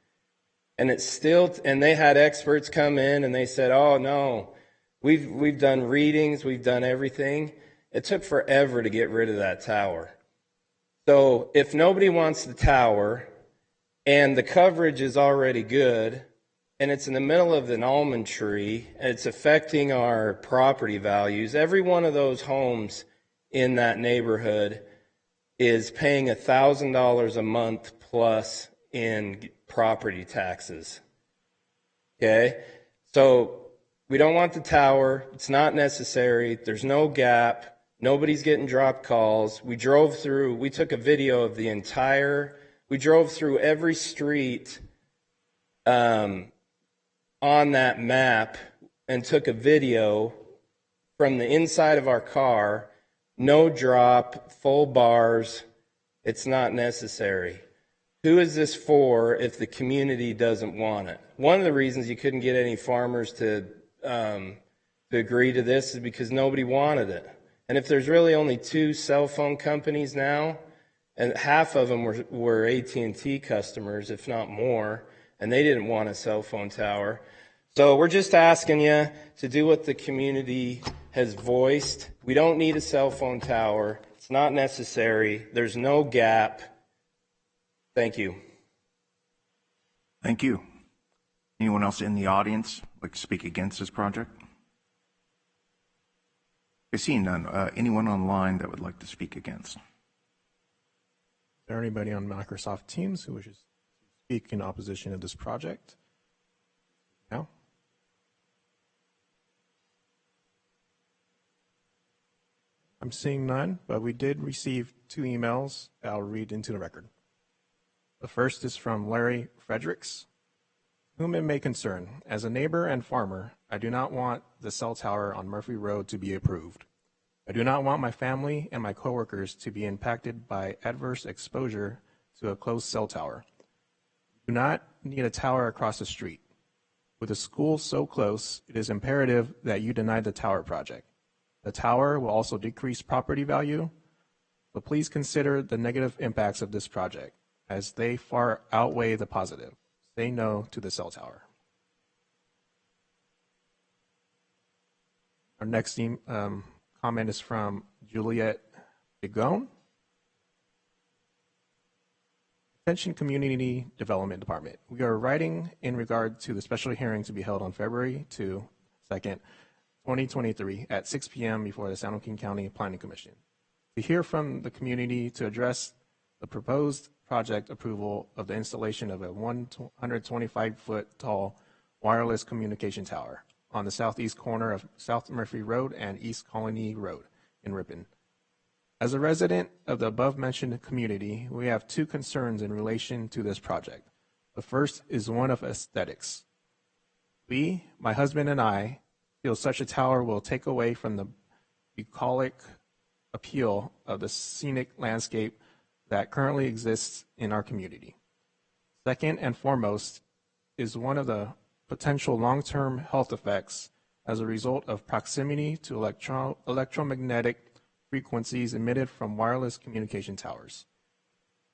And they had experts come in and they said, "Oh no, we've done readings, we've done everything." It took forever to get rid of that tower. So if nobody wants the tower and the coverage is already good, and it's in the middle of an almond tree, and it's affecting our property values, every one of those homes in that neighborhood is paying $1,000 a month plus in property taxes. Okay? So we don't want the tower. It's not necessary. There's no gap. Nobody's getting dropped calls. We took a video of we drove through every street on that map and took a video from the inside of our car. No drop, full bars. It's not necessary. Who is this for if the community doesn't want it? One of the reasons you couldn't get any farmers to agree to this is because nobody wanted it. And if there's really only 2 cell phone companies now, and half of them were AT&T customers, if not more, and they didn't want a cell phone tower. So we're just asking you to do what the community has voiced. We don't need a cell phone tower. It's not necessary. There's no gap. Thank you. Thank you. Anyone else in the audience like to speak against this project? I see none. Anyone online that would like to speak against? Is there anybody on Microsoft Teams who wishes to speak in opposition to this project? No? I'm seeing none, but we did receive 2 emails that I'll read into the record. The first is from Larry Fredericks. Whom it may concern, as a neighbor and farmer, I do not want the cell tower on Murphy Road to be approved. I do not want my family and my coworkers to be impacted by adverse exposure to a closed cell tower. We do not need a tower across the street. With a school so close, it is imperative that you deny the tower project. The tower will also decrease property value, but please consider the negative impacts of this project, as they far outweigh the positive. Say no to the cell tower. Our next comment is from Juliet Begone. Attention Community Development Department. We are writing in regard to the special hearing to be held on February 2nd, 2023 at 6 p.m. before the San Joaquin County Planning Commission. To hear from the community to address the proposed project approval of the installation of a 125-foot tall wireless communication tower on the southeast corner of South Murphy Road and East Colony Road in Ripon. As a resident of the above-mentioned community, we have two concerns in relation to this project. The first is one of aesthetics. We, my husband and I, feel such a tower will take away from the bucolic appeal of the scenic landscape that currently exists in our community. Second and foremost is one of the potential long-term health effects as a result of proximity to electromagnetic frequencies emitted from wireless communication towers.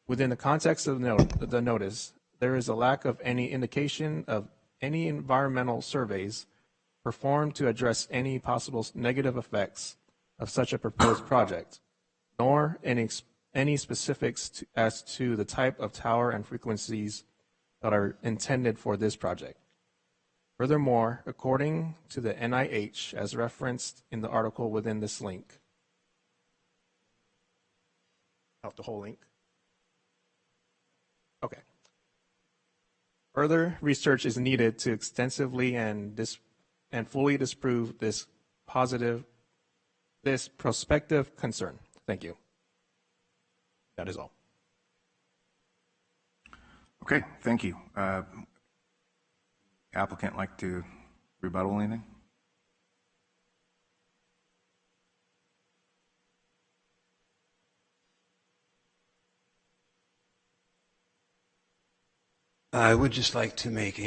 Within the context of the notice, there is a lack of any indication of any environmental surveys performed to address any possible negative effects of such a proposed project, nor any specifics as to the type of tower and frequencies that are intended for this project. Furthermore, according to the NIH, as referenced in the article within this link, out the whole link. Okay. Further research is needed to extensively and fully disprove this prospective concern. Thank you. That is all. Okay, thank you. Applicant like to rebuttal anything? I would just like to make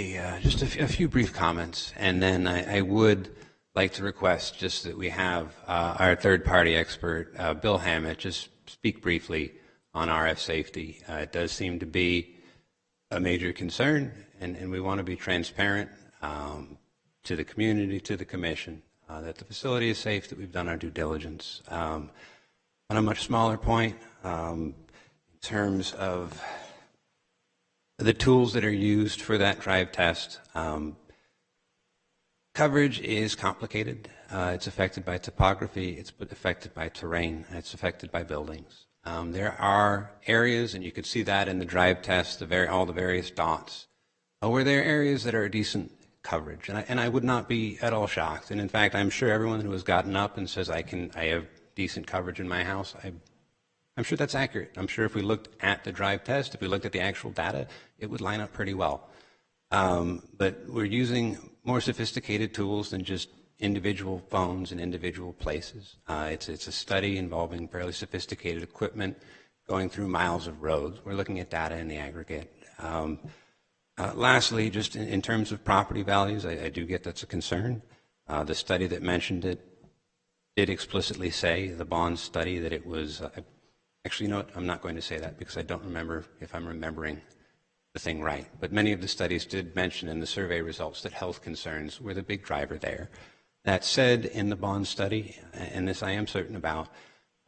just a few brief comments, and then I would like to request just that we have our third-party expert, Bill Hammett, just speak briefly on RF safety. It does seem to be a major concern, and we want to be transparent to the community, to the commission, that the facility is safe, that we've done our due diligence. On a much smaller point, in terms of the tools that are used for that drive test, coverage is complicated. It's affected by topography, it's affected by terrain, it's affected by buildings. There are areas, and you could see that in the drive test, all the various dots, where there are areas that are decent coverage. And I would not be at all shocked. And in fact, I'm sure everyone who has gotten up and says, I have decent coverage in my house, I'm sure that's accurate. I'm sure if we looked at the drive test, if we looked at the actual data, it would line up pretty well. But we're using more sophisticated tools than just individual phones in individual places. It's a study involving fairly sophisticated equipment going through miles of roads. We're looking at data in the aggregate. Lastly, just in terms of property values, I do get that's a concern. The study that mentioned it did explicitly say, the bond study, that it was, actually, you know what, I'm not going to say that because I don't remember if I'm remembering the thing right. But many of the studies did mention in the survey results that health concerns were the big driver there. That said, in the bond study, and this I am certain about,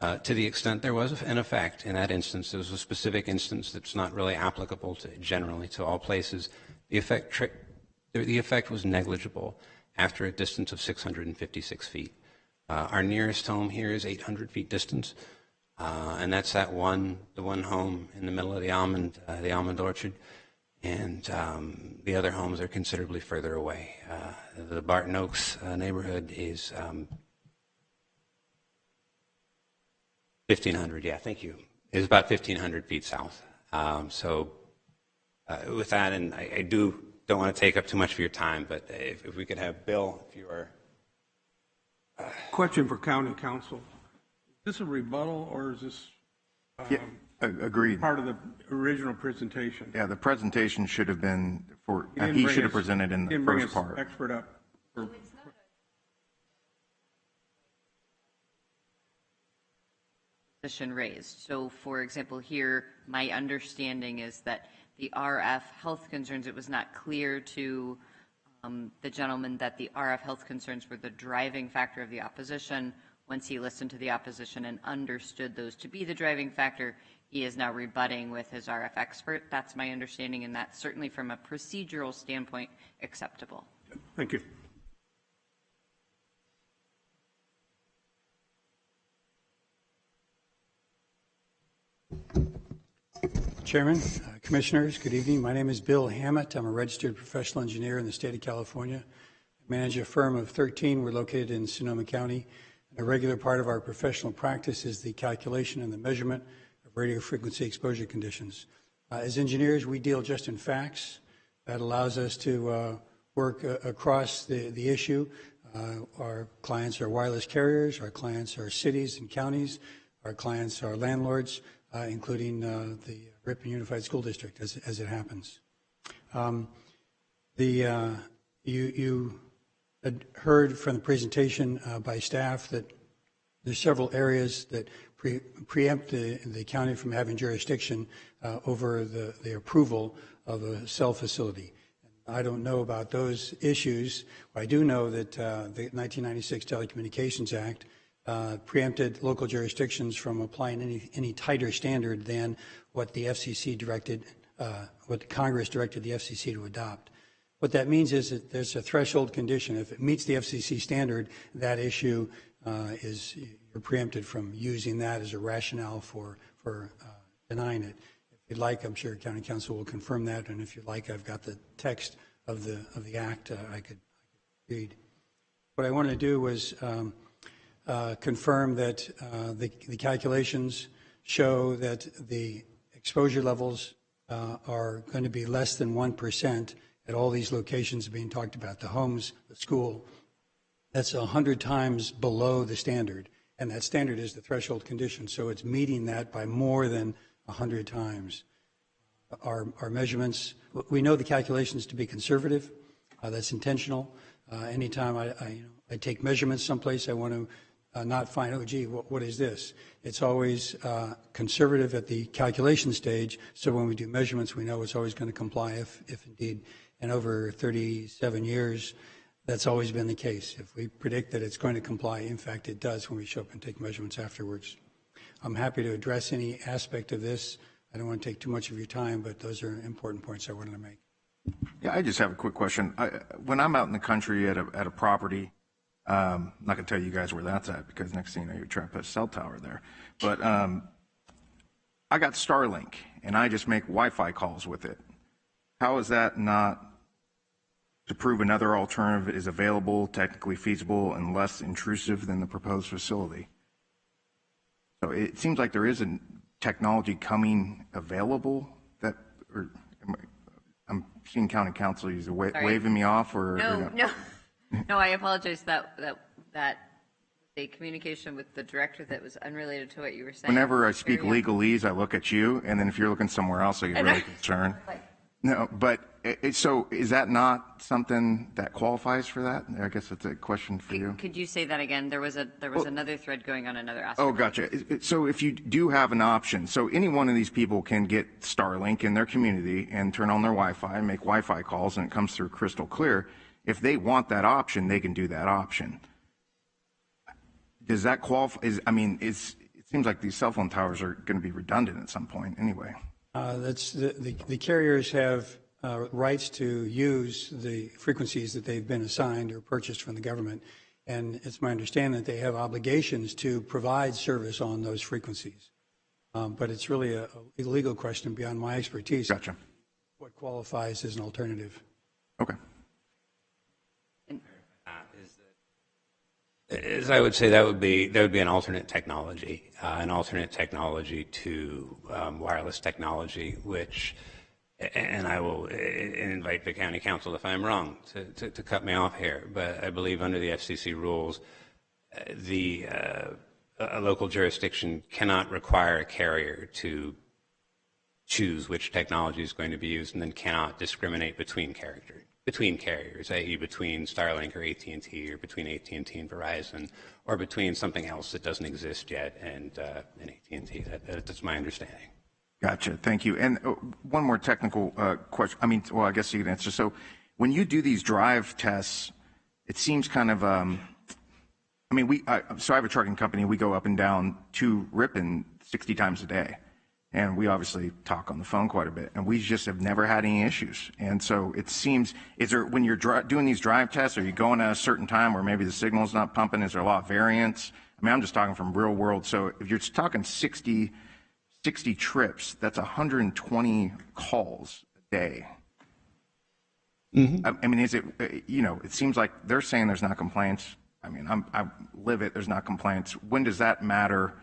to the extent there was an effect in that instance, there was a specific instance that's not really applicable generally to all places. The effect was negligible after a distance of 656 feet. Our nearest home here is 800 feet distance, and that's the one home in the middle of the almond orchard. And the other homes are considerably further away. The Barton Oaks neighborhood is 1,500, yeah, thank you, is about 1,500 feet south. So with that, and I don't want to take up too much of your time, but if we could have Bill, if you are. Question for County Council. Is this a rebuttal or is this Agreed. part of the original presentation? Yeah, the presentation should have been he should have presented in the first part. Expert up. Position raised. So, for example, here, my understanding is that the RF health concerns, it was not clear to the gentleman that the RF health concerns were the driving factor of the opposition. Once he listened to the opposition and understood those to be the driving factor, he is now rebutting with his RF expert. That's my understanding, and that's certainly from a procedural standpoint acceptable. Thank you. Chairman, Commissioners, good evening. My name is Bill Hammett. I'm a registered professional engineer in the state of California. I manage a firm of 13. We're located in Sonoma County. A regular part of our professional practice is the calculation and the measurement of radio frequency exposure conditions. As engineers, we deal just in facts. That allows us to work across the issue. Our clients are wireless carriers. Our clients are cities and counties. Our clients are landlords, including the Ripon Unified School District, as it happens. You had heard from the presentation by staff that there's several areas that preempt the county from having jurisdiction over the approval of a cell facility. I don't know about those issues. I do know that the 1996 Telecommunications Act preempted local jurisdictions from applying any tighter standard than what the FCC directed, what Congress directed the FCC to adopt. What that means is that there's a threshold condition. If it meets the FCC standard, that issue you're preempted from using that as a rationale for denying it. If you'd like, I'm sure County Council will confirm that, and if you'd like, I've got the text of the act I could read. What I wanted to do was confirm that the calculations show that the exposure levels are going to be less than 1% at all these locations being talked about, the homes, the school. That's 100 times below the standard, and that standard is the threshold condition, so it's meeting that by more than 100 times. Our measurements, we know the calculations to be conservative. That's intentional. Anytime I take measurements someplace, I want to not find, oh, gee, what is this? It's always conservative at the calculation stage, so when we do measurements, we know it's always going to comply if indeed, and over 37 years, that's always been the case. If we predict that it's going to comply, in fact, it does when we show up and take measurements afterwards. I'm happy to address any aspect of this. I don't want to take too much of your time, but those are important points I wanted to make. Yeah, I just have a quick question. When I'm out in the country at a property, I'm not going to tell you guys where that's at because next thing you know, you're trying to put a cell tower there. But I got Starlink, and I just make Wi-Fi calls with it. How is that not to prove another alternative is available, technically feasible, and less intrusive than the proposed facility? So it seems like there is a technology coming available that, or I'm seeing County Council either waving me off or No, I apologize that the communication with the director that was unrelated to what you were saying. Whenever I speak legalese, I look at you, and then if you're looking somewhere else, I get really concerned. No, but so is that not something that qualifies for that? I guess that's a question for you. Could you say that again? There was another thread going on another aspect. Oh, gotcha. So if you do have an option, so any one of these people can get Starlink in their community and turn on their Wi-Fi and make Wi-Fi calls, and it comes through crystal clear. If they want that option, they can do that option. Does that qualify? It seems like these cell phone towers are going to be redundant at some point anyway. That's the carriers have rights to use the frequencies that they've been assigned or purchased from the government, and it's my understanding that they have obligations to provide service on those frequencies. But it's really a legal question beyond my expertise. Gotcha. What qualifies as an alternative? Okay. As I would say, that would be an alternate technology to wireless technology, which, and I will invite the County Council if I'm wrong to cut me off here, but I believe under the FCC rules, a local jurisdiction cannot require a carrier to choose which technology is going to be used, and then cannot discriminate between carriers, i.e. between Starlink or AT&T, or between AT&T and Verizon, or between something else that doesn't exist yet and AT&T. That's my understanding. Gotcha. Thank you. And one more technical question. I guess you can answer. So when you do these drive tests, it seems kind of, so I have a trucking company. We go up and down to Ripon 60 times a day. and we obviously talk on the phone quite a bit, and we just have never had any issues. And so it seems, when you're doing these drive tests, are you going at a certain time where maybe the signal's not pumping? Is there a lot of variance? I mean, I'm just talking from real world. So if you're talking 60 trips, that's 120 calls a day. I mean, is it, it seems like they're saying there's not complaints. I mean, I live it, there's not complaints. When does that matter?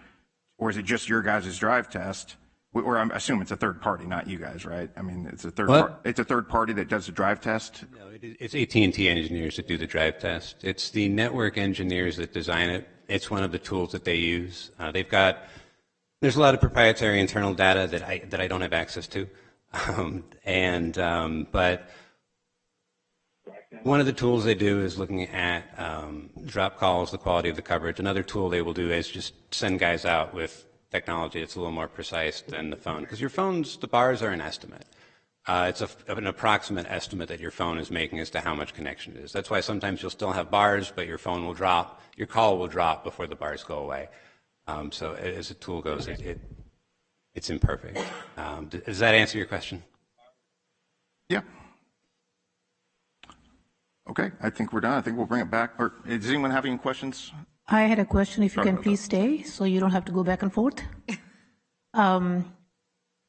Or is it just your guys' drive test? Or I assume it's a third party, not you guys, right? I mean, it's a third party that does the drive test? No, it's AT&T engineers that do the drive test. It's the network engineers that design it. It's one of the tools that they use. There's a lot of proprietary internal data that I don't have access to. But one of the tools they do is looking at drop calls, the quality of the coverage. Another tool they will do is just send guys out with technology that's a little more precise than the phone. Because your phones, the bars are an estimate. It's an approximate estimate that your phone is making as to how much connection it is. That's why sometimes you'll still have bars, but your phone will drop, your call will drop before the bars go away. So as a tool goes, it's imperfect. Does that answer your question? Yeah. Okay, I think we're done. I think we'll bring it back. Or does anyone have any questions? I had a question, if you can please stay, so you don't have to go back and forth. I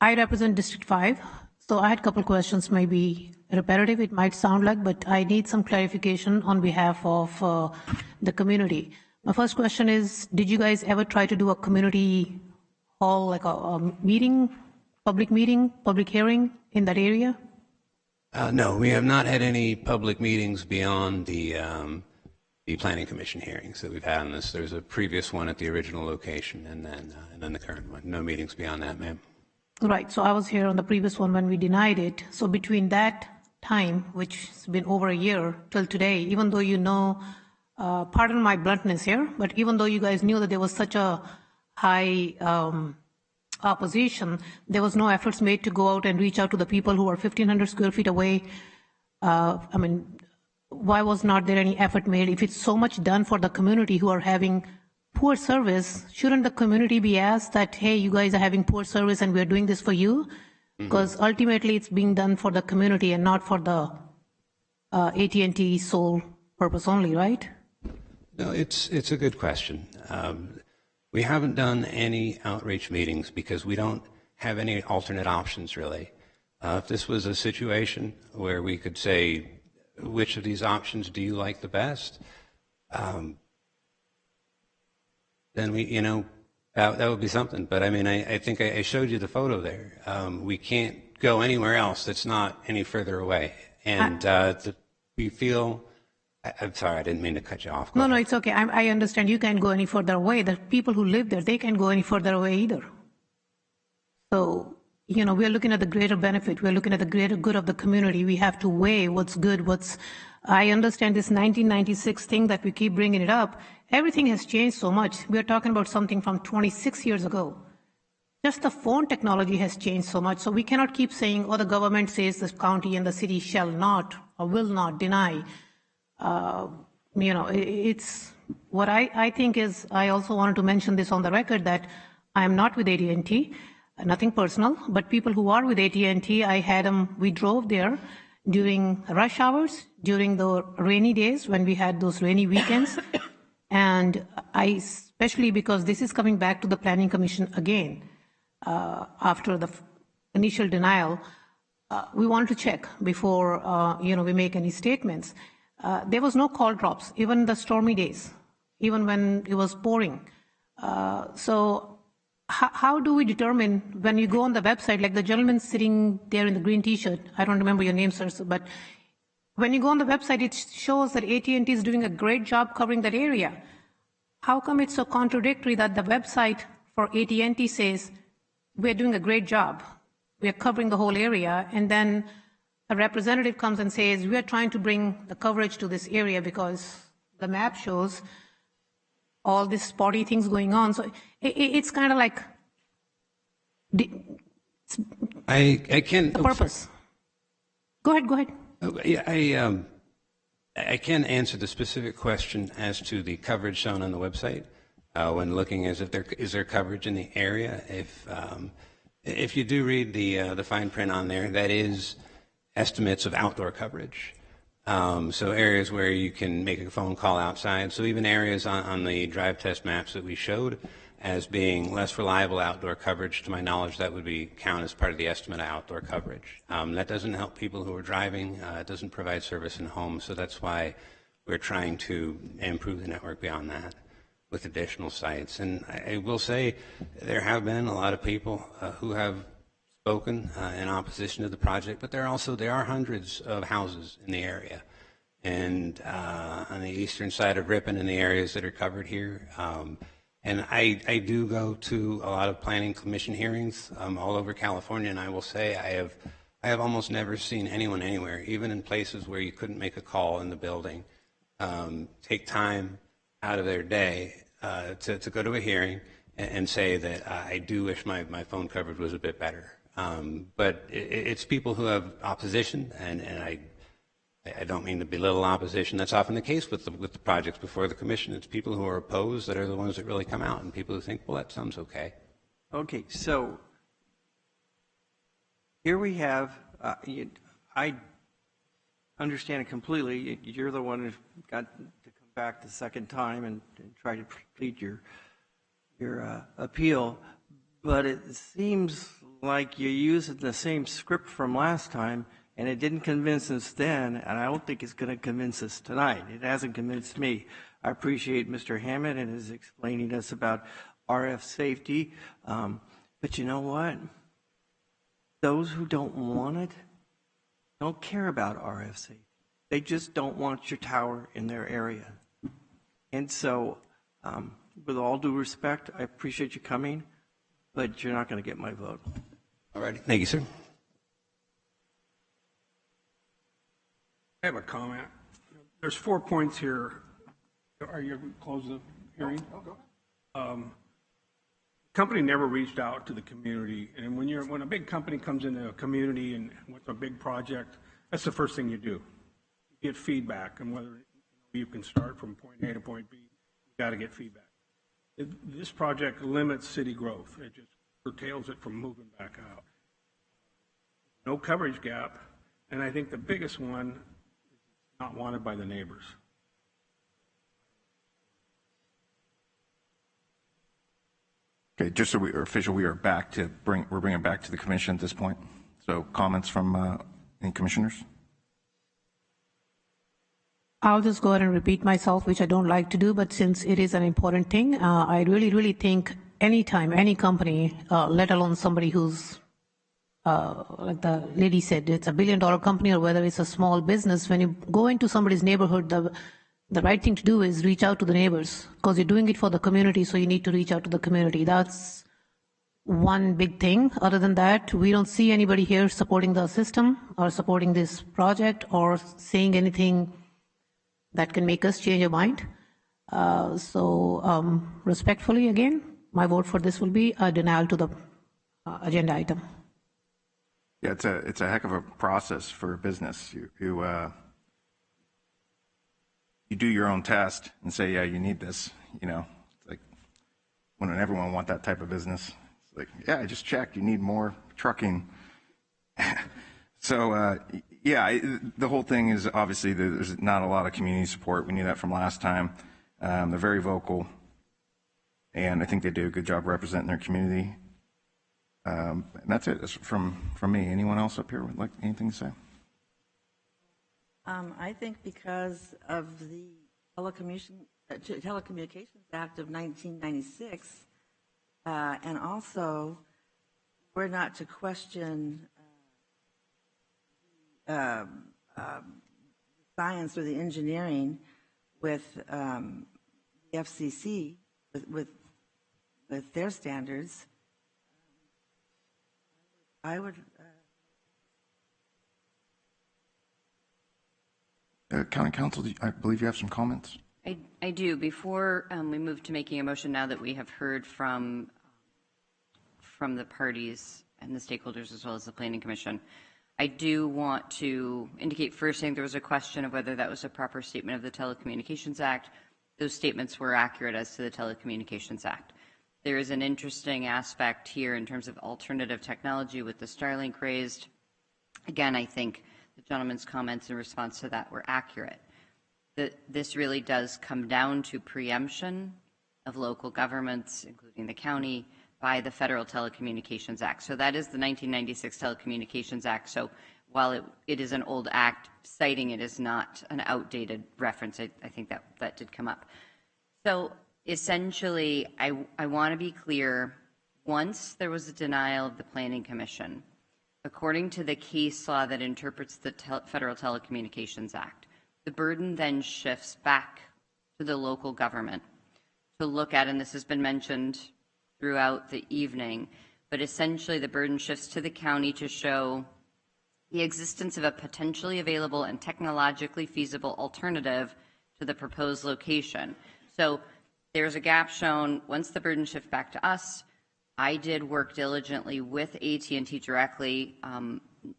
represent District 5, so I had a couple of questions, maybe repetitive, it might sound like, but I need some clarification on behalf of the community. My first question is, did you guys ever try to do a community hall, like a meeting, public hearing in that area? No, we have not had any public meetings beyond the Planning Commission hearings that we've had on this. There's a previous one at the original location, and then the current one. No meetings beyond that, ma'am. Right. So I was here on the previous one when we denied it. So between that time, which has been over a year till today, even though pardon my bluntness here, but even though you guys knew that there was such a high opposition, there was no efforts made to go out and reach out to the people who are 1,500 square feet away. I mean, why was not there any effort made? If it's so much done for the community who are having poor service, shouldn't the community be asked that, hey, you guys are having poor service and we're doing this for you? Because ultimately it's being done for the community and not for the AT&T sole purpose only, right? No, it's a good question. We haven't done any outreach meetings because we don't have any alternate options, really. If this was a situation where we could say, which of these options do you like the best? Then that would be something. But I mean, I think I showed you the photo there. We can't go anywhere else that's not any further away. And we feel, I'm sorry, I didn't mean to cut you off. No, it's okay. I understand you can't go any further away. The people who live there, they can't go any further away either. So, we're looking at the greater benefit. We're looking at the greater good of the community. We have to weigh what's good, I understand this 1996 thing that we keep bringing it up. Everything has changed so much. We're talking about something from 26 years ago. Just the phone technology has changed so much. So we cannot keep saying, the government says the county and the city shall not or will not deny. It's what I think is, I also wanted to mention this on the record that I am not with AT&T. Nothing personal, but people who are with AT&T, we drove there during rush hours, during the rainy days when we had those rainy weekends. And especially because this is coming back to the Planning Commission again, after the initial denial, we wanted to check before, we make any statements. There was no call drops, even the stormy days, even when it was pouring. So how do we determine when you go on the website, like the gentleman sitting there in the green T-shirt, I don't remember your name, sir, but when you go on the website, it shows that AT&T is doing a great job covering that area. How come it's so contradictory that the website for AT&T says we're doing a great job, we're covering the whole area, and then a representative comes and says we're trying to bring the coverage to this area because the map shows all these spotty things going on. So it's kind of like I can the purpose. Go ahead. Yeah, I can answer the specific question as to the coverage shown on the website when looking as if is there coverage in the area. If you do read the fine print on there, that is estimates of outdoor coverage. So areas where you can make a phone call outside. So even areas on the drive test maps that we showed as being less reliable outdoor coverage, to my knowledge, that would be count as part of the estimate of outdoor coverage. That doesn't help people who are driving. It doesn't provide service in homes. So that's why we're trying to improve the network beyond that with additional sites. And I will say there have been a lot of people who have spoken in opposition to the project, but there are hundreds of houses in the area. And on the eastern side of Ripon and the areas that are covered here. And I do go to a lot of planning commission hearings all over California, and I will say I have almost never seen anyone anywhere, even in places where you couldn't make a call in the building, take time out of their day to go to a hearing and say that I do wish my phone coverage was a bit better. But it's people who have opposition, and I don't mean to belittle opposition. That's often the case with the projects before the commission. It's people who are opposed that are the ones that really come out, and people who think, well, that sounds okay. Okay, so here we have, I understand it completely. You're the one who got to come back the second time and try to complete your appeal, but it seems like you're using the same script from last time, and it didn't convince us then, and I don't think it's going to convince us tonight. It hasn't convinced me. I appreciate Mr. Hammond and his explaining us about RF safety, but you know what? Those who don't want it don't care about RF safety. They just don't want your tower in their area. And so, with all due respect, I appreciate you coming, but you're not going to get my vote. All righty. Thank you, sir. I have a comment. There's 4 points here. Are you going to close the hearing? The company never reached out to the community, and when a big company comes into a community and with a big project, that's the first thing you do. You get feedback, and whether you can start from point A to point B, you got to get feedback. This project limits city growth. It just curtails it from moving back out. No coverage gap, and I think the biggest one is not wanted by the neighbors. Okay, just so we are official, we're bringing it back to the commission at this point. So comments from any commissioners? I'll just go ahead and repeat myself, which I don't like to do, but since it is an important thing, I really, really think anytime, any company, let alone somebody who's, like the lady said, it's a billion-dollar company or whether it's a small business, when you go into somebody's neighborhood, the right thing to do is reach out to the neighbors because you're doing it for the community, so you need to reach out to the community. That's one big thing. Other than that, we don't see anybody here supporting the system or supporting this project or saying anything that can make us change our mind. Respectfully, again, my vote for this will be a denial to the agenda item. Yeah, it's a heck of a process for a business. You do your own test and say, yeah, you need this. You know, it's like, wouldn't everyone want that type of business? It's like, yeah, I just checked. You need more trucking. So, the whole thing is obviously there's not a lot of community support. We knew that from last time. They're very vocal, and I think they do a good job representing their community. And that's it. That's from me. Anyone else up here would like anything to say? I think because of the Telecommunications Act of 1996, and also we're not to question science or the engineering with the FCC, with their standards. I would. County Council, I believe you have some comments. I do. Before we move to making a motion, now that we have heard from the parties and the stakeholders as well as the Planning Commission, I do want to indicate first, I think there was a question of whether that was a proper statement of the Telecommunications Act. Those statements were accurate as to the Telecommunications Act. there is an interesting aspect here in terms of alternative technology with the Starlink raised. Again, I think the gentleman's comments in response to that were accurate. This really does come down to preemption of local governments, including the county, by the Federal Telecommunications Act. So that is the 1996 Telecommunications Act. So while it is an old act, citing it is not an outdated reference. I think that did come up. So essentially, I want to be clear, once there was a denial of the Planning Commission, according to the case law that interprets the Federal Telecommunications Act, the burden then shifts back to the local government to look at, and this has been mentioned throughout the evening, but essentially the burden shifts to the county to show the existence of a potentially available and technologically feasible alternative to the proposed location. So there's a gap shown. Once the burden shifts back to us, I did work diligently with AT&T directly,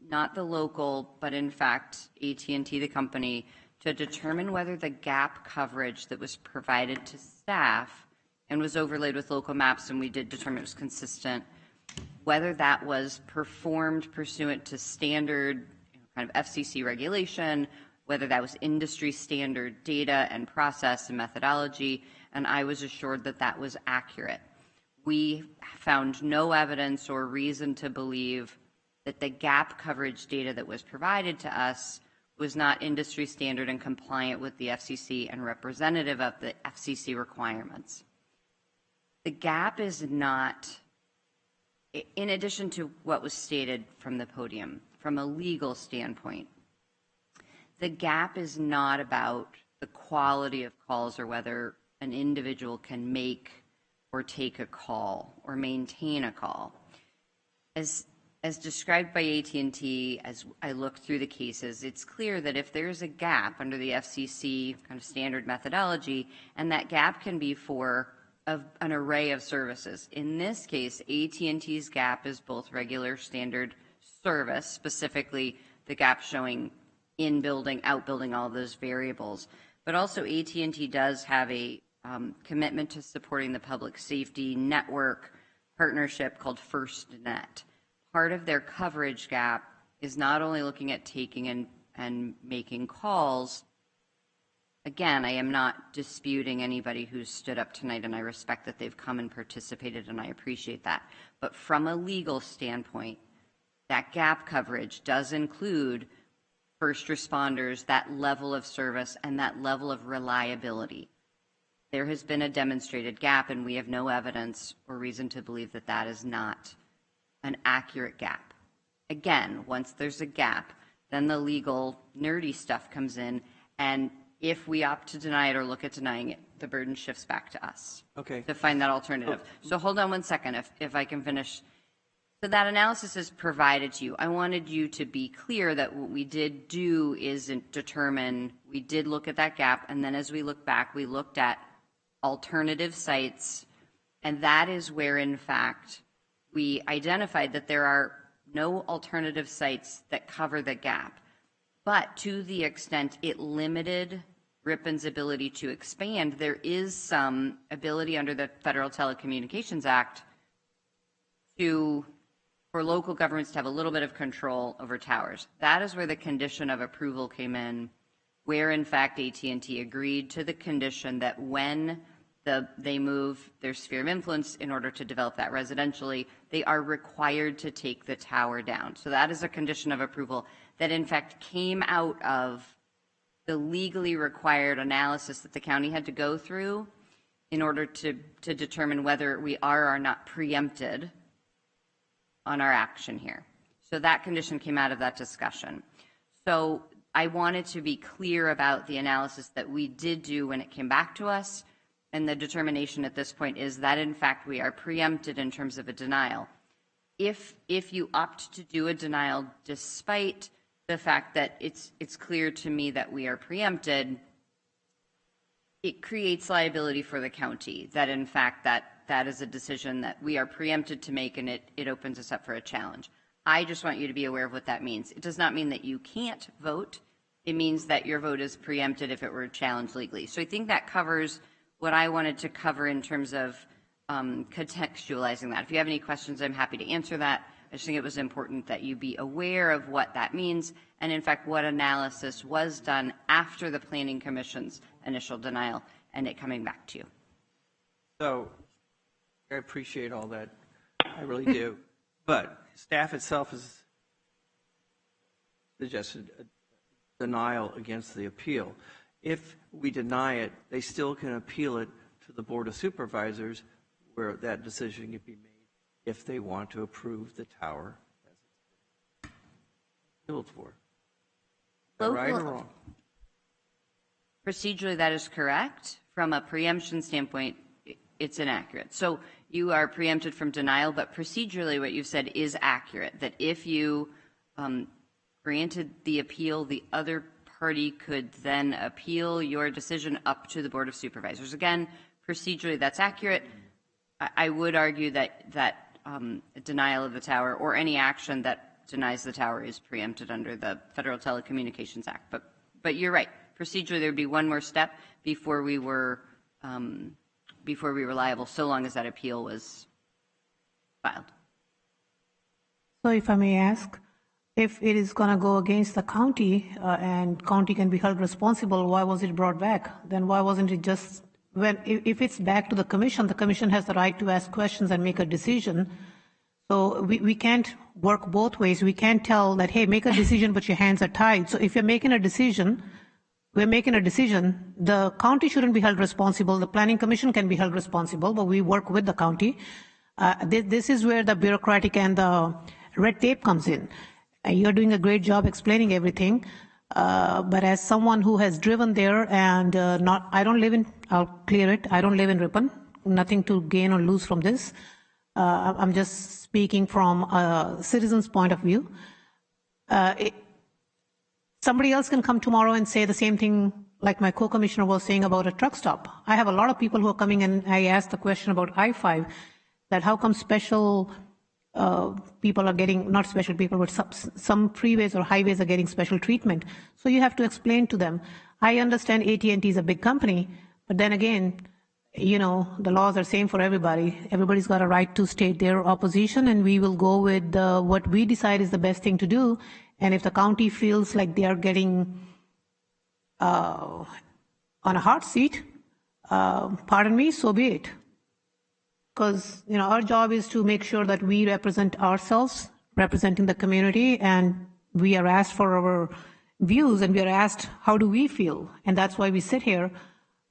not the local, but in fact AT&T, the company, to determine whether the gap coverage that was provided to staff and was overlaid with local maps, and we did determine it was consistent, whether that was performed pursuant to standard kind of FCC regulation, whether that was industry standard data and process and methodology, and I was assured that that was accurate. We found no evidence or reason to believe that the gap coverage data that was provided to us was not industry standard and compliant with the FCC and representative of the FCC requirements. The gap is not, in addition to what was stated from the podium, from a legal standpoint, the gap is not about the quality of calls or whether an individual can make or take a call or maintain a call. As described by AT&T, as I looked through the cases, it's clear that if there's a gap under the FCC kind of standard methodology, and that gap can be for an array of services. In this case, AT&T's gap is both regular standard service, specifically the gap showing in-building, out-building, all those variables, but also AT&T does have a commitment to supporting the public safety network partnership called FirstNet. Part of their coverage gap is not only looking at taking and making calls. Again, I am not disputing anybody who's stood up tonight, and I respect that they've come and participated, and I appreciate that. But from a legal standpoint, that gap coverage does include first responders, that level of service, and that level of reliability. There has been a demonstrated gap, and we have no evidence or reason to believe that that is not an accurate gap. Again, once there's a gap, then the legal nerdy stuff comes in, and if we opt to deny it or look at denying it, the burden shifts back to us. Okay. To find that alternative. So hold on one second, if I can finish. So that analysis is provided to you. I wanted you to be clear that what we did do is determine, we did look at that gap, and then as we look back, we looked at alternative sites, and that is where, in fact, we identified that there are no alternative sites that cover the gap. But to the extent it limited Rippon's ability to expand, there is some ability under the Federal Telecommunications Act for local governments to have a little bit of control over towers. That is where the condition of approval came in, where in fact AT&T agreed to the condition that when they move their sphere of influence in order to develop that residentially, they are required to take the tower down. So that is a condition of approval that in fact came out of the legally required analysis that the county had to go through in order to determine whether we are or not preempted on our action here. So that condition came out of that discussion. So I wanted to be clear about the analysis that we did do when it came back to us, and the determination at this point is that in fact we are preempted in terms of a denial. If you opt to do a denial despite the fact that it's clear to me that we are preempted, it creates liability for the county, that in fact that is a decision that we are preempted to make, and it opens us up for a challenge. I just want you to be aware of what that means. It does not mean that you can't vote. It means that your vote is preempted if it were challenged legally. So I think that covers what I wanted to cover in terms of contextualizing that. If you have any questions, I'm happy to answer that. I just think it was important that you be aware of what that means, and in fact, what analysis was done after the Planning Commission's initial denial and it coming back to you. So I appreciate all that. I really do. But staff itself has suggested a denial against the appeal. If we deny it, they still can appeal it to the Board of Supervisors, where that decision can be made if they want to approve the tower as it's appealed for. Is that right or wrong? Procedurally, that is correct. From a preemption standpoint, it's inaccurate. So you are preempted from denial, but procedurally what you've said is accurate, that if you granted the appeal, the other party could then appeal your decision up to the Board of Supervisors. Again, procedurally, that's accurate. I would argue that denial of the tower or any action that denies the tower is preempted under the Federal Telecommunications Act. But you're right. Procedurally, there would be one more step before we were liable, so long as that appeal was filed. So if I may ask, if it is going to go against the county and county can be held responsible, why was it brought back? Then why wasn't it just, if it's back to the commission has the right to ask questions and make a decision. So we can't work both ways. We can't tell that, hey, make a decision, but your hands are tied. So if you're making a decision, we're making a decision. The county shouldn't be held responsible. The planning commission can be held responsible, but we work with the county. This is where the bureaucratic and the red tape comes in. You're doing a great job explaining everything. But as someone who has driven there and I'll clear it, I don't live in Ripon. Nothing to gain or lose from this. I'm just speaking from a citizen's point of view. Somebody else can come tomorrow and say the same thing like my co-commissioner was saying about a truck stop. I have a lot of people who are coming and I asked the question about I-5, that how come special people are getting, not special people, but some freeways or highways are getting special treatment. So you have to explain to them. I understand AT&T is a big company, but then again, you know, the laws are same for everybody. Everybody's got a right to state their opposition, and we will go with what we decide is the best thing to do. And if the county feels like they are getting on a hot seat, pardon me, so be it. Because, you know, our job is to make sure that we represent ourselves, representing the community, and we are asked for our views, and we are asked, how do we feel? And that's why we sit here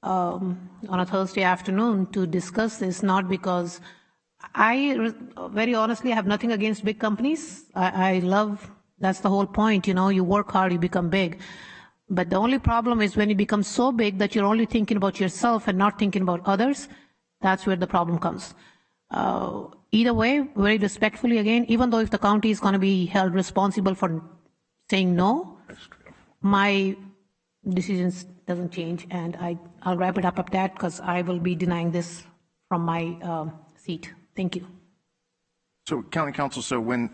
on a Thursday afternoon to discuss this, not because I very honestly have nothing against big companies. I love, that's the whole point, you know, you work hard, you become big. But the only problem is when you become so big that you're only thinking about yourself and not thinking about others, that's where the problem comes. Either way, very respectfully again, even though if the county is going to be held responsible for saying no, my decisions doesn't change, and I'll wrap it up at that because I will be denying this from my seat. Thank you. So, County Council, so when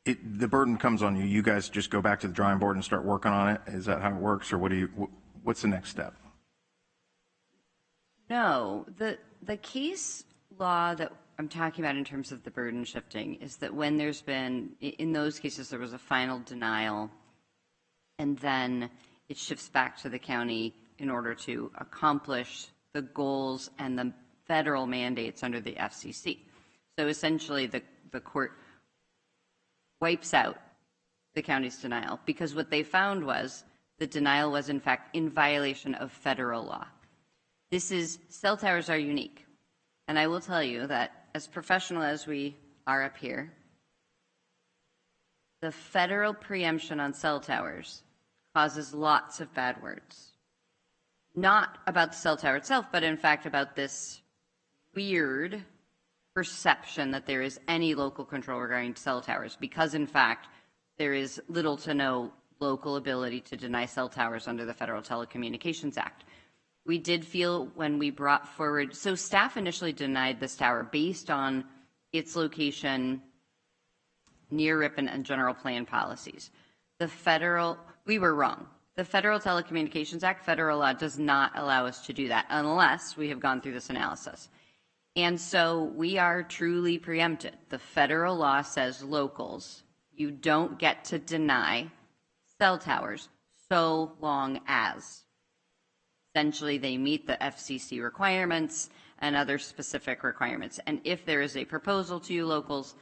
the burden comes on you, you guys just go back to the drawing board and start working on it? Is that how it works, or what's the next step? No, the case law that I'm talking about in terms of the burden shifting is that when there's been, in those cases, there was a final denial, and then it shifts back to the county in order to accomplish the goals and the federal mandates under the FCC. So essentially, the court wipes out the county's denial because what they found was the denial was, in fact, in violation of federal law. Cell towers are unique. And I will tell you that as professional as we are up here, the federal preemption on cell towers causes lots of bad words. Not about the cell tower itself, but in fact about this weird perception that there is any local control regarding cell towers, because in fact there is little to no local ability to deny cell towers under the Federal Telecommunications Act. We did feel when we brought forward, so staff initially denied this tower based on its location near Ripon and general plan policies. We were wrong. The Federal Telecommunications Act, federal law, does not allow us to do that unless we have gone through this analysis. And so we are truly preempted. The federal law says locals, you don't get to deny cell towers so long as essentially they meet the FCC requirements and other specific requirements. And if there is a proposal to you locals,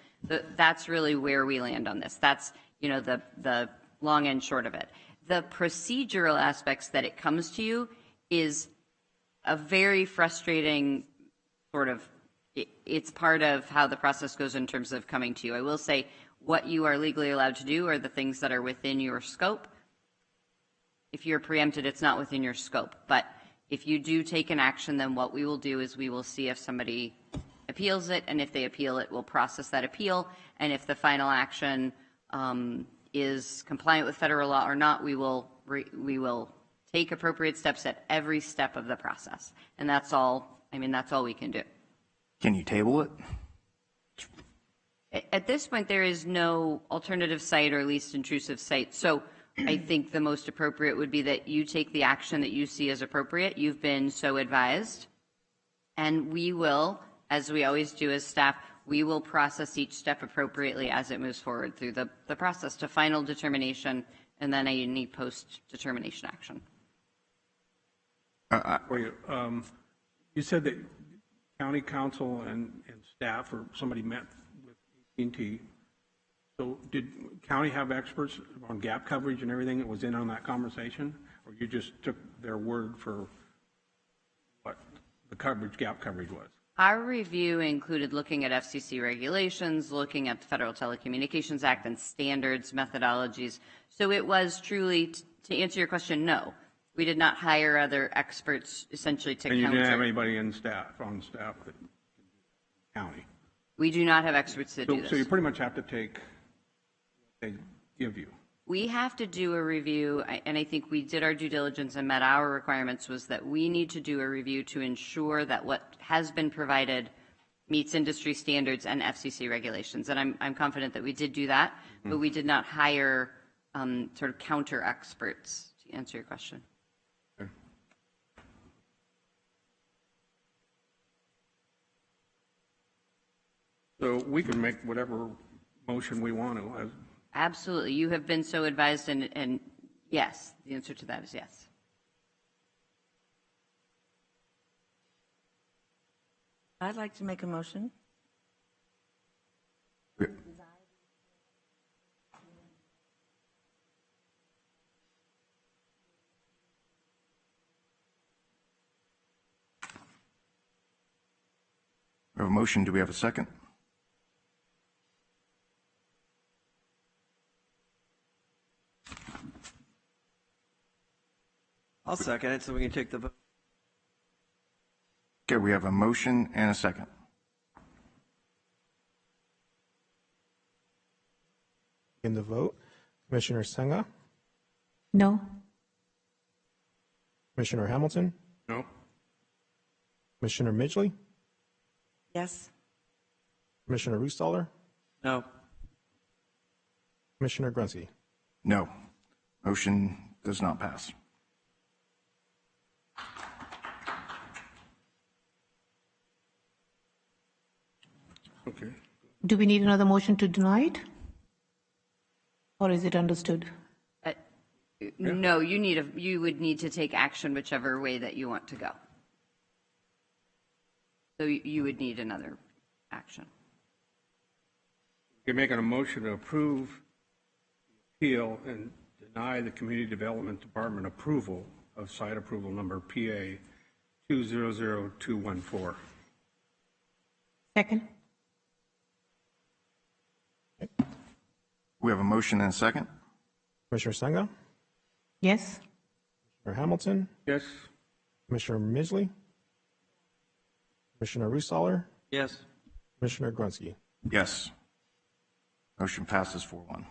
that's really where we land on this. That's, you know, the long and short of it. The procedural aspects that it comes to you is a very frustrating sort of, it's part of how the process goes in terms of coming to you. I will say what you are legally allowed to do are the things that are within your scope. If you're preempted, it's not within your scope. But if you do take an action, then what we will do is we will see if somebody appeals it, and if they appeal it, we'll process that appeal. And if the final action is compliant with federal law or not, we will take appropriate steps at every step of the process. And that's all, I mean, that's all we can do. Can you table it? At this point, there is no alternative site or least intrusive site. So I think the most appropriate would be that you take the action that you see as appropriate. You've been so advised. And we will, as we always do as staff, we will process each step appropriately as it moves forward through the process to final determination and then any post-determination action. For you, you said that county council and staff or somebody met with AT&T. So did county have experts on gap coverage and everything that was in on that conversation? Or you just took their word for what the gap coverage was? Our review included looking at FCC regulations, looking at the Federal Telecommunications Act and standards, methodologies. So it was truly, to answer your question, no. We did not hire other experts essentially to counter. And you didn't have anybody on staff that county? We do not have experts that do this. So you pretty much have to take what they give you. We have to do a review, and I think we did our due diligence and met our requirements, was that we need to do a review to ensure that what has been provided meets industry standards and FCC regulations. And I'm confident that we did do that, but we did not hire sort of counter experts to answer your question. Okay. So we can make whatever motion we want to. Absolutely. You have been so advised, and yes, the answer to that is yes. I'd like to make a motion. We have a motion. Do we have a second? I'll second it so we can take the vote. Okay, we have a motion and a second. In the vote, Commissioner Senga, No. Commissioner Hamilton, No? Commissioner Midgley, Yes. Commissioner Rustaller, No. Commissioner Grunsky. No. Motion does not pass. Okay. Do we need another motion to deny it? Or is it understood? No, you would need to take action whichever way that you want to go. So you would need another action. You're making a motion to approve the appeal and deny the Community Development Department approval of site approval number PA 200214. Second. We have a motion and a second. Commissioner Senga, Yes. Commissioner Hamilton, Yes? Commissioner Midgley, Commissioner Rustaller, Yes. Commissioner Grunsky. Yes. Motion passes 4-1.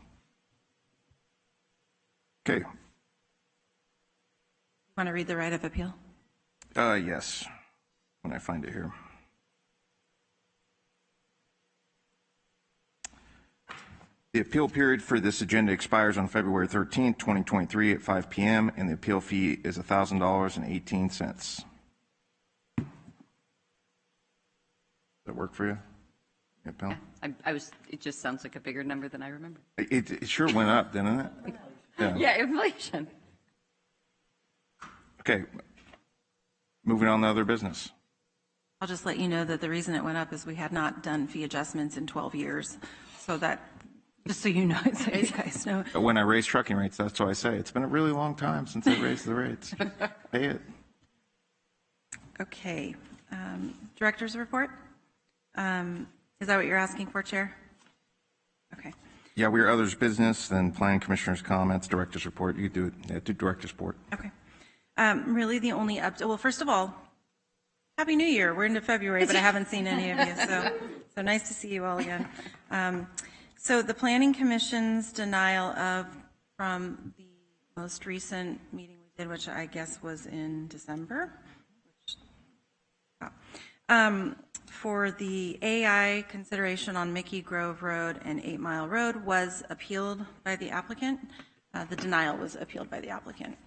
Okay. Want to read the right of appeal? Yes. When I find it here. The appeal period for this agenda expires on February 13th, 2023 at 5 p.m., and the appeal fee is $1,000.18. Does that work for you? Yeah, Bill? Yeah, it just sounds like a bigger number than I remember. It sure went up, didn't it? Yeah, inflation. Okay. Moving on to other business. I'll just let you know that the reason it went up is we had not done fee adjustments in 12 years. So that, just so you know, so you guys know. When I raise trucking rates, that's what I say. It's been a really long time since I raised the rates. Pay it. Okay. Director's report? Is that what you're asking for, Chair? Okay. Yeah, we are others business, then planning commissioners' comments, director's report. You do it. Yeah, do director's report. Okay. Really the only update, well, first of all, Happy New Year. We're into February, but I haven't seen any of you, so nice to see you all again. So the Planning Commission's denial from the most recent meeting we did, which I guess was in December, for the AI consideration on Mickey Grove Road and 8 Mile Road was appealed by the applicant. The denial was appealed by the applicant.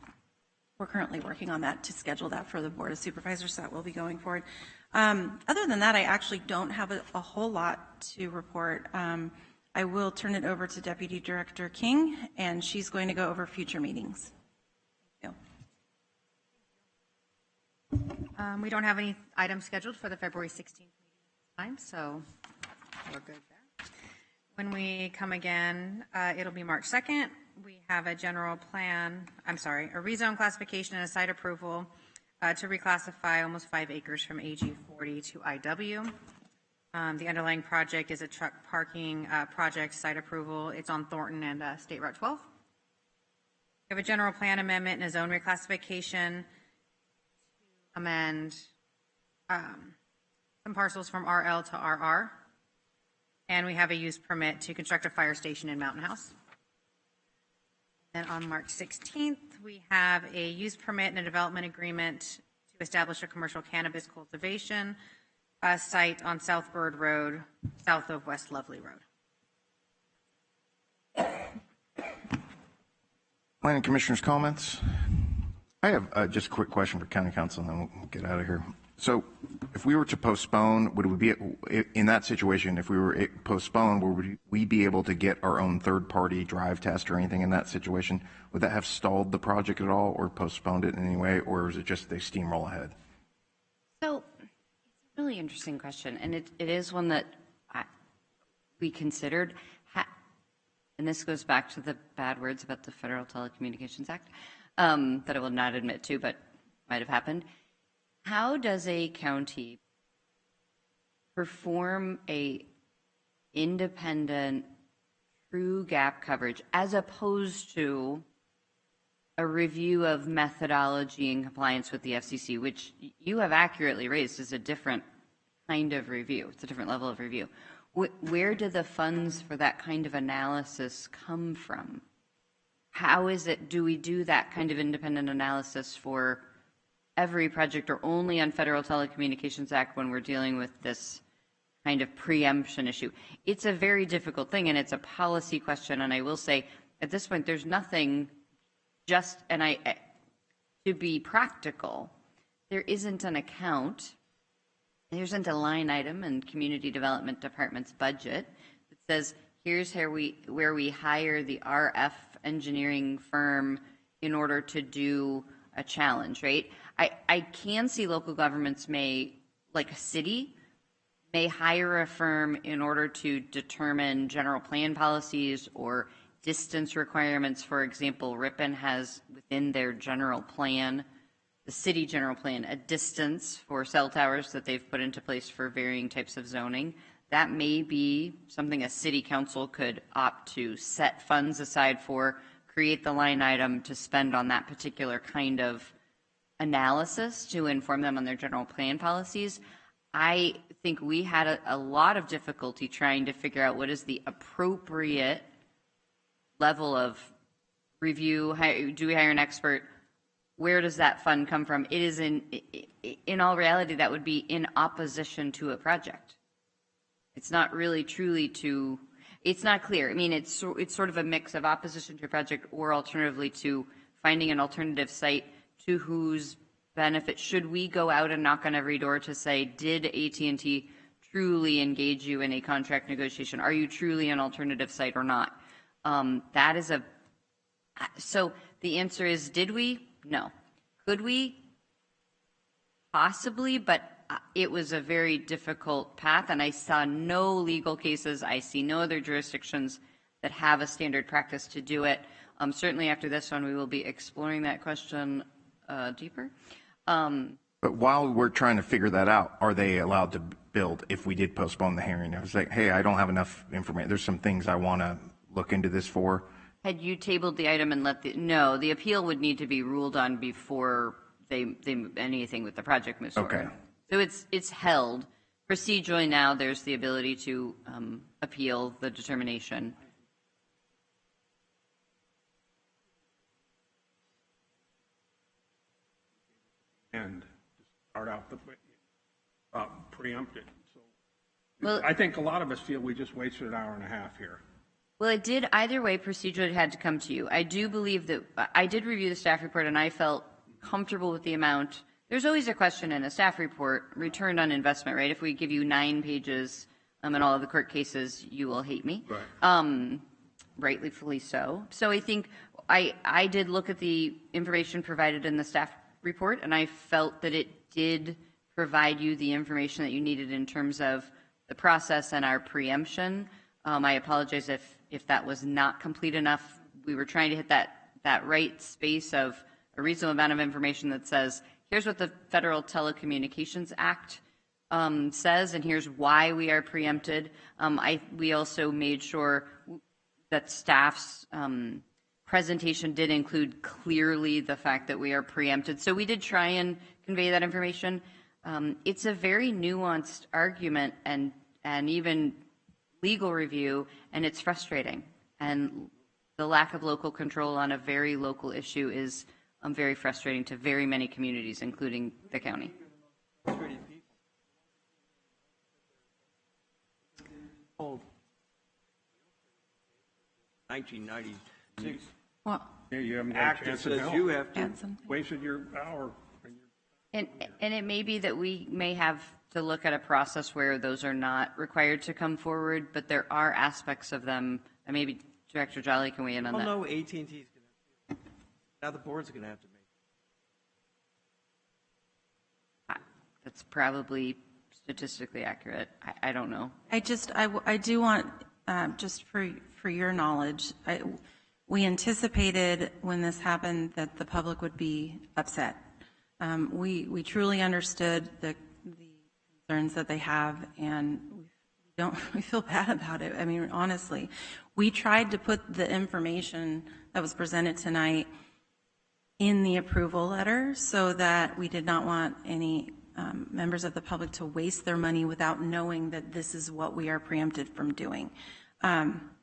We're currently working on that to schedule that for the Board of Supervisors, so that will be going forward. Other than that, I actually don't have a whole lot to report. I will turn it over to Deputy Director King, and she's going to go over future meetings. Thank you. We don't have any items scheduled for the February 16th meeting time, so we're good there. When we come again, it'll be March 2nd. We have a general plan, a rezone classification and a site approval to reclassify almost 5 acres from AG 40 to IW. The underlying project is a truck parking project site approval. It's on Thornton and State Route 12. We have a general plan amendment and a zone reclassification to amend some parcels from RL to RR. And we have a use permit to construct a fire station in Mountain House. Then on March 16th, we have a use permit and a development agreement to establish a commercial cannabis cultivation site on South Bird Road, south of West Lovely Road. Planning Commissioners' comments? I have just a quick question for County Council, and then we'll get out of here. So if we were to postpone, would we be, in that situation, if we were postponed, would we be able to get our own third-party drive test or anything in that situation? Would that have stalled the project at all or postponed it in any way, or is it just they steamroll ahead? So it's a really interesting question, and it is one that we considered. And this goes back to the bad words about the Federal Telecommunications Act that I will not admit to, but might have happened. How does a county perform a independent, true gap coverage as opposed to a review of methodology in compliance with the FCC, which you have accurately raised is a different kind of review. It's a different level of review. Where do the funds for that kind of analysis come from? How is it, do we do that kind of independent analysis for every project or only on Federal Telecommunications Act when we're dealing with this kind of preemption issue? It's a very difficult thing, and it's a policy question. And I will say, at this point, there's nothing to be practical, there isn't an account, there isn't a line item in Community Development Department's budget that says, here's where we hire the RF engineering firm in order to do a challenge, right? I can see local governments may, like a city, may hire a firm in order to determine general plan policies or distance requirements. For example, Ripon has within their general plan, the city general plan, a distance for cell towers that they've put into place for varying types of zoning. That may be something a city council could opt to set funds aside for, create the line item to spend on that particular kind of analysis to inform them on their general plan policies. I think we had a lot of difficulty trying to figure out what is the appropriate level of review. Do we hire an expert? Where does that fund come from? It is in all reality, that would be in opposition to a project. It's not really truly It's not clear. I mean, it's sort of a mix of opposition to a project or alternatively to finding an alternative site to whose benefit. Should we go out and knock on every door to say, did AT&T truly engage you in a contract negotiation? Are you truly an alternative site or not? That is so the answer is, did we? No. Could we? Possibly, but it was a very difficult path, and I saw no legal cases. I see no other jurisdictions that have a standard practice to do it. Certainly after this one, we will be exploring that question deeper. But while we're trying to figure that out, are they allowed to build if we did postpone the hearing? I was like, hey, I don't have enough information. There's some things I want to look into this for. Had you tabled the item and no, the appeal would need to be ruled on before they anything with the project moves forward. Okay. So it's held. Procedurally now, there's the ability to appeal the determination. And to start out the preempted. So Well, I think a lot of us feel we just wasted an hour and a half here. Well, it did either way. Procedurally, it had to come to you. I do believe that I did review the staff report, and I felt comfortable with the amount. There's always a question in a staff report: return on investment, right? If we give you 9 pages in all of the court cases, you will hate me. Right. Rightfully so. So I think I did look at the information provided in the staff report, and I felt that it did provide you the information that you needed in terms of the process and our preemption. I apologize if that was not complete enough. We were trying to hit that right space of a reasonable amount of information that says, here's what the Federal Telecommunications Act says, and here's why we are preempted. We also made sure that staff's presentation did include clearly the fact that we are preempted. So we did try and convey that information. It's a very nuanced argument and even legal review, and it's frustrating. And the lack of local control on a very local issue is very frustrating to very many communities, including the county. Oh, 1996. Well, Yeah, you haven't had a Act chance says to help. you have to. add something. Wasted your hour. And it may be that we may have to look at a process where those are not required to come forward, but there are aspects of them, and maybe Director Jolly can weigh in on Oh, that. no, AT&T's going to, now the board's going to have to make. That's probably statistically accurate. I don't know. I do want, just for your knowledge, we anticipated when this happened that the public would be upset. We truly understood the concerns that they have, and we feel bad about it. I mean, honestly, we tried to put the information that was presented tonight in the approval letter so that we did not want any members of the public to waste their money without knowing that this is what we are preempted from doing.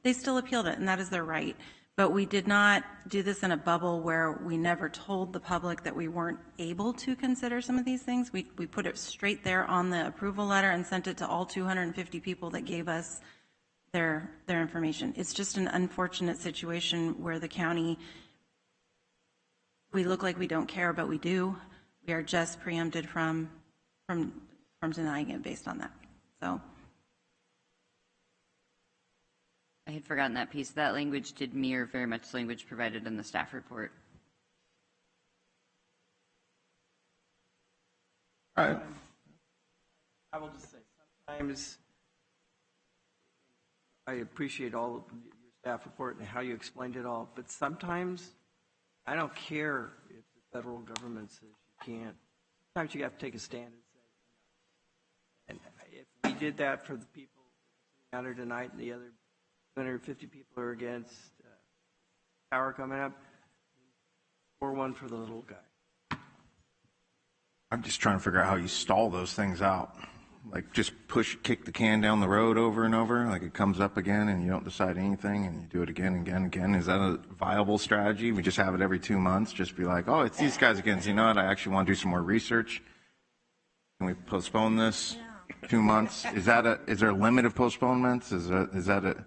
They still appealed it, and that is their right. But we did not do this in a bubble where we never told the public that we weren't able to consider some of these things. We put it straight there on the approval letter and sent it to all 250 people that gave us their information. It's just an unfortunate situation where the county, we look like we don't care, but we do. We are just preempted from denying it based on that. So. I had forgotten that piece. That language did mirror very much language provided in the staff report. All right. I will just say, sometimes I appreciate all of your staff report and how you explained it all, but sometimes I don't care if the federal government says you can't. Sometimes you have to take a stand and say, and if we did that for the people out here tonight and the other 250 people are against power coming up, 4-1 for the little guy. I'm just trying to figure out how you stall those things out. Like just kick the can down the road over and over, like it comes up again and you don't decide anything and you do it again and again and again. Is that a viable strategy? We just have it every 2 months, just be like, oh, it's these guys again. So you know what? I actually want to do some more research. Can we postpone this 2 months? Is there a limit of postponements? Is that a...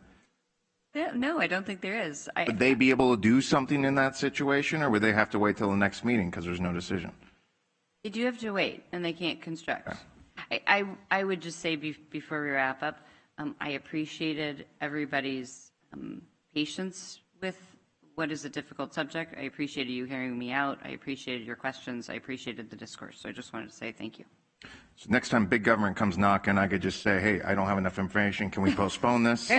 No, I don't think there is. Would they be able to do something in that situation, or would they have to wait till the next meeting because there's no decision? They do have to wait, and they can't construct. Okay. I would just say before we wrap up, I appreciated everybody's patience with what is a difficult subject. I appreciated you hearing me out. I appreciated your questions. I appreciated the discourse. So I just wanted to say thank you. So next time big government comes knocking, I could just say, hey, I don't have enough information. Can we postpone this?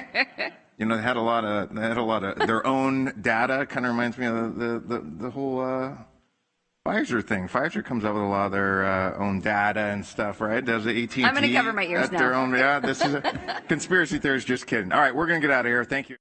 You know, they had a lot of their own data. Kind of reminds me of the whole Pfizer thing. Pfizer comes out with a lot of their own data and stuff, right? Does the AT&T? I'm going to cover my ears now. Their own, yeah, this is a conspiracy theories. Just kidding. All right, we're going to get out of here. Thank you.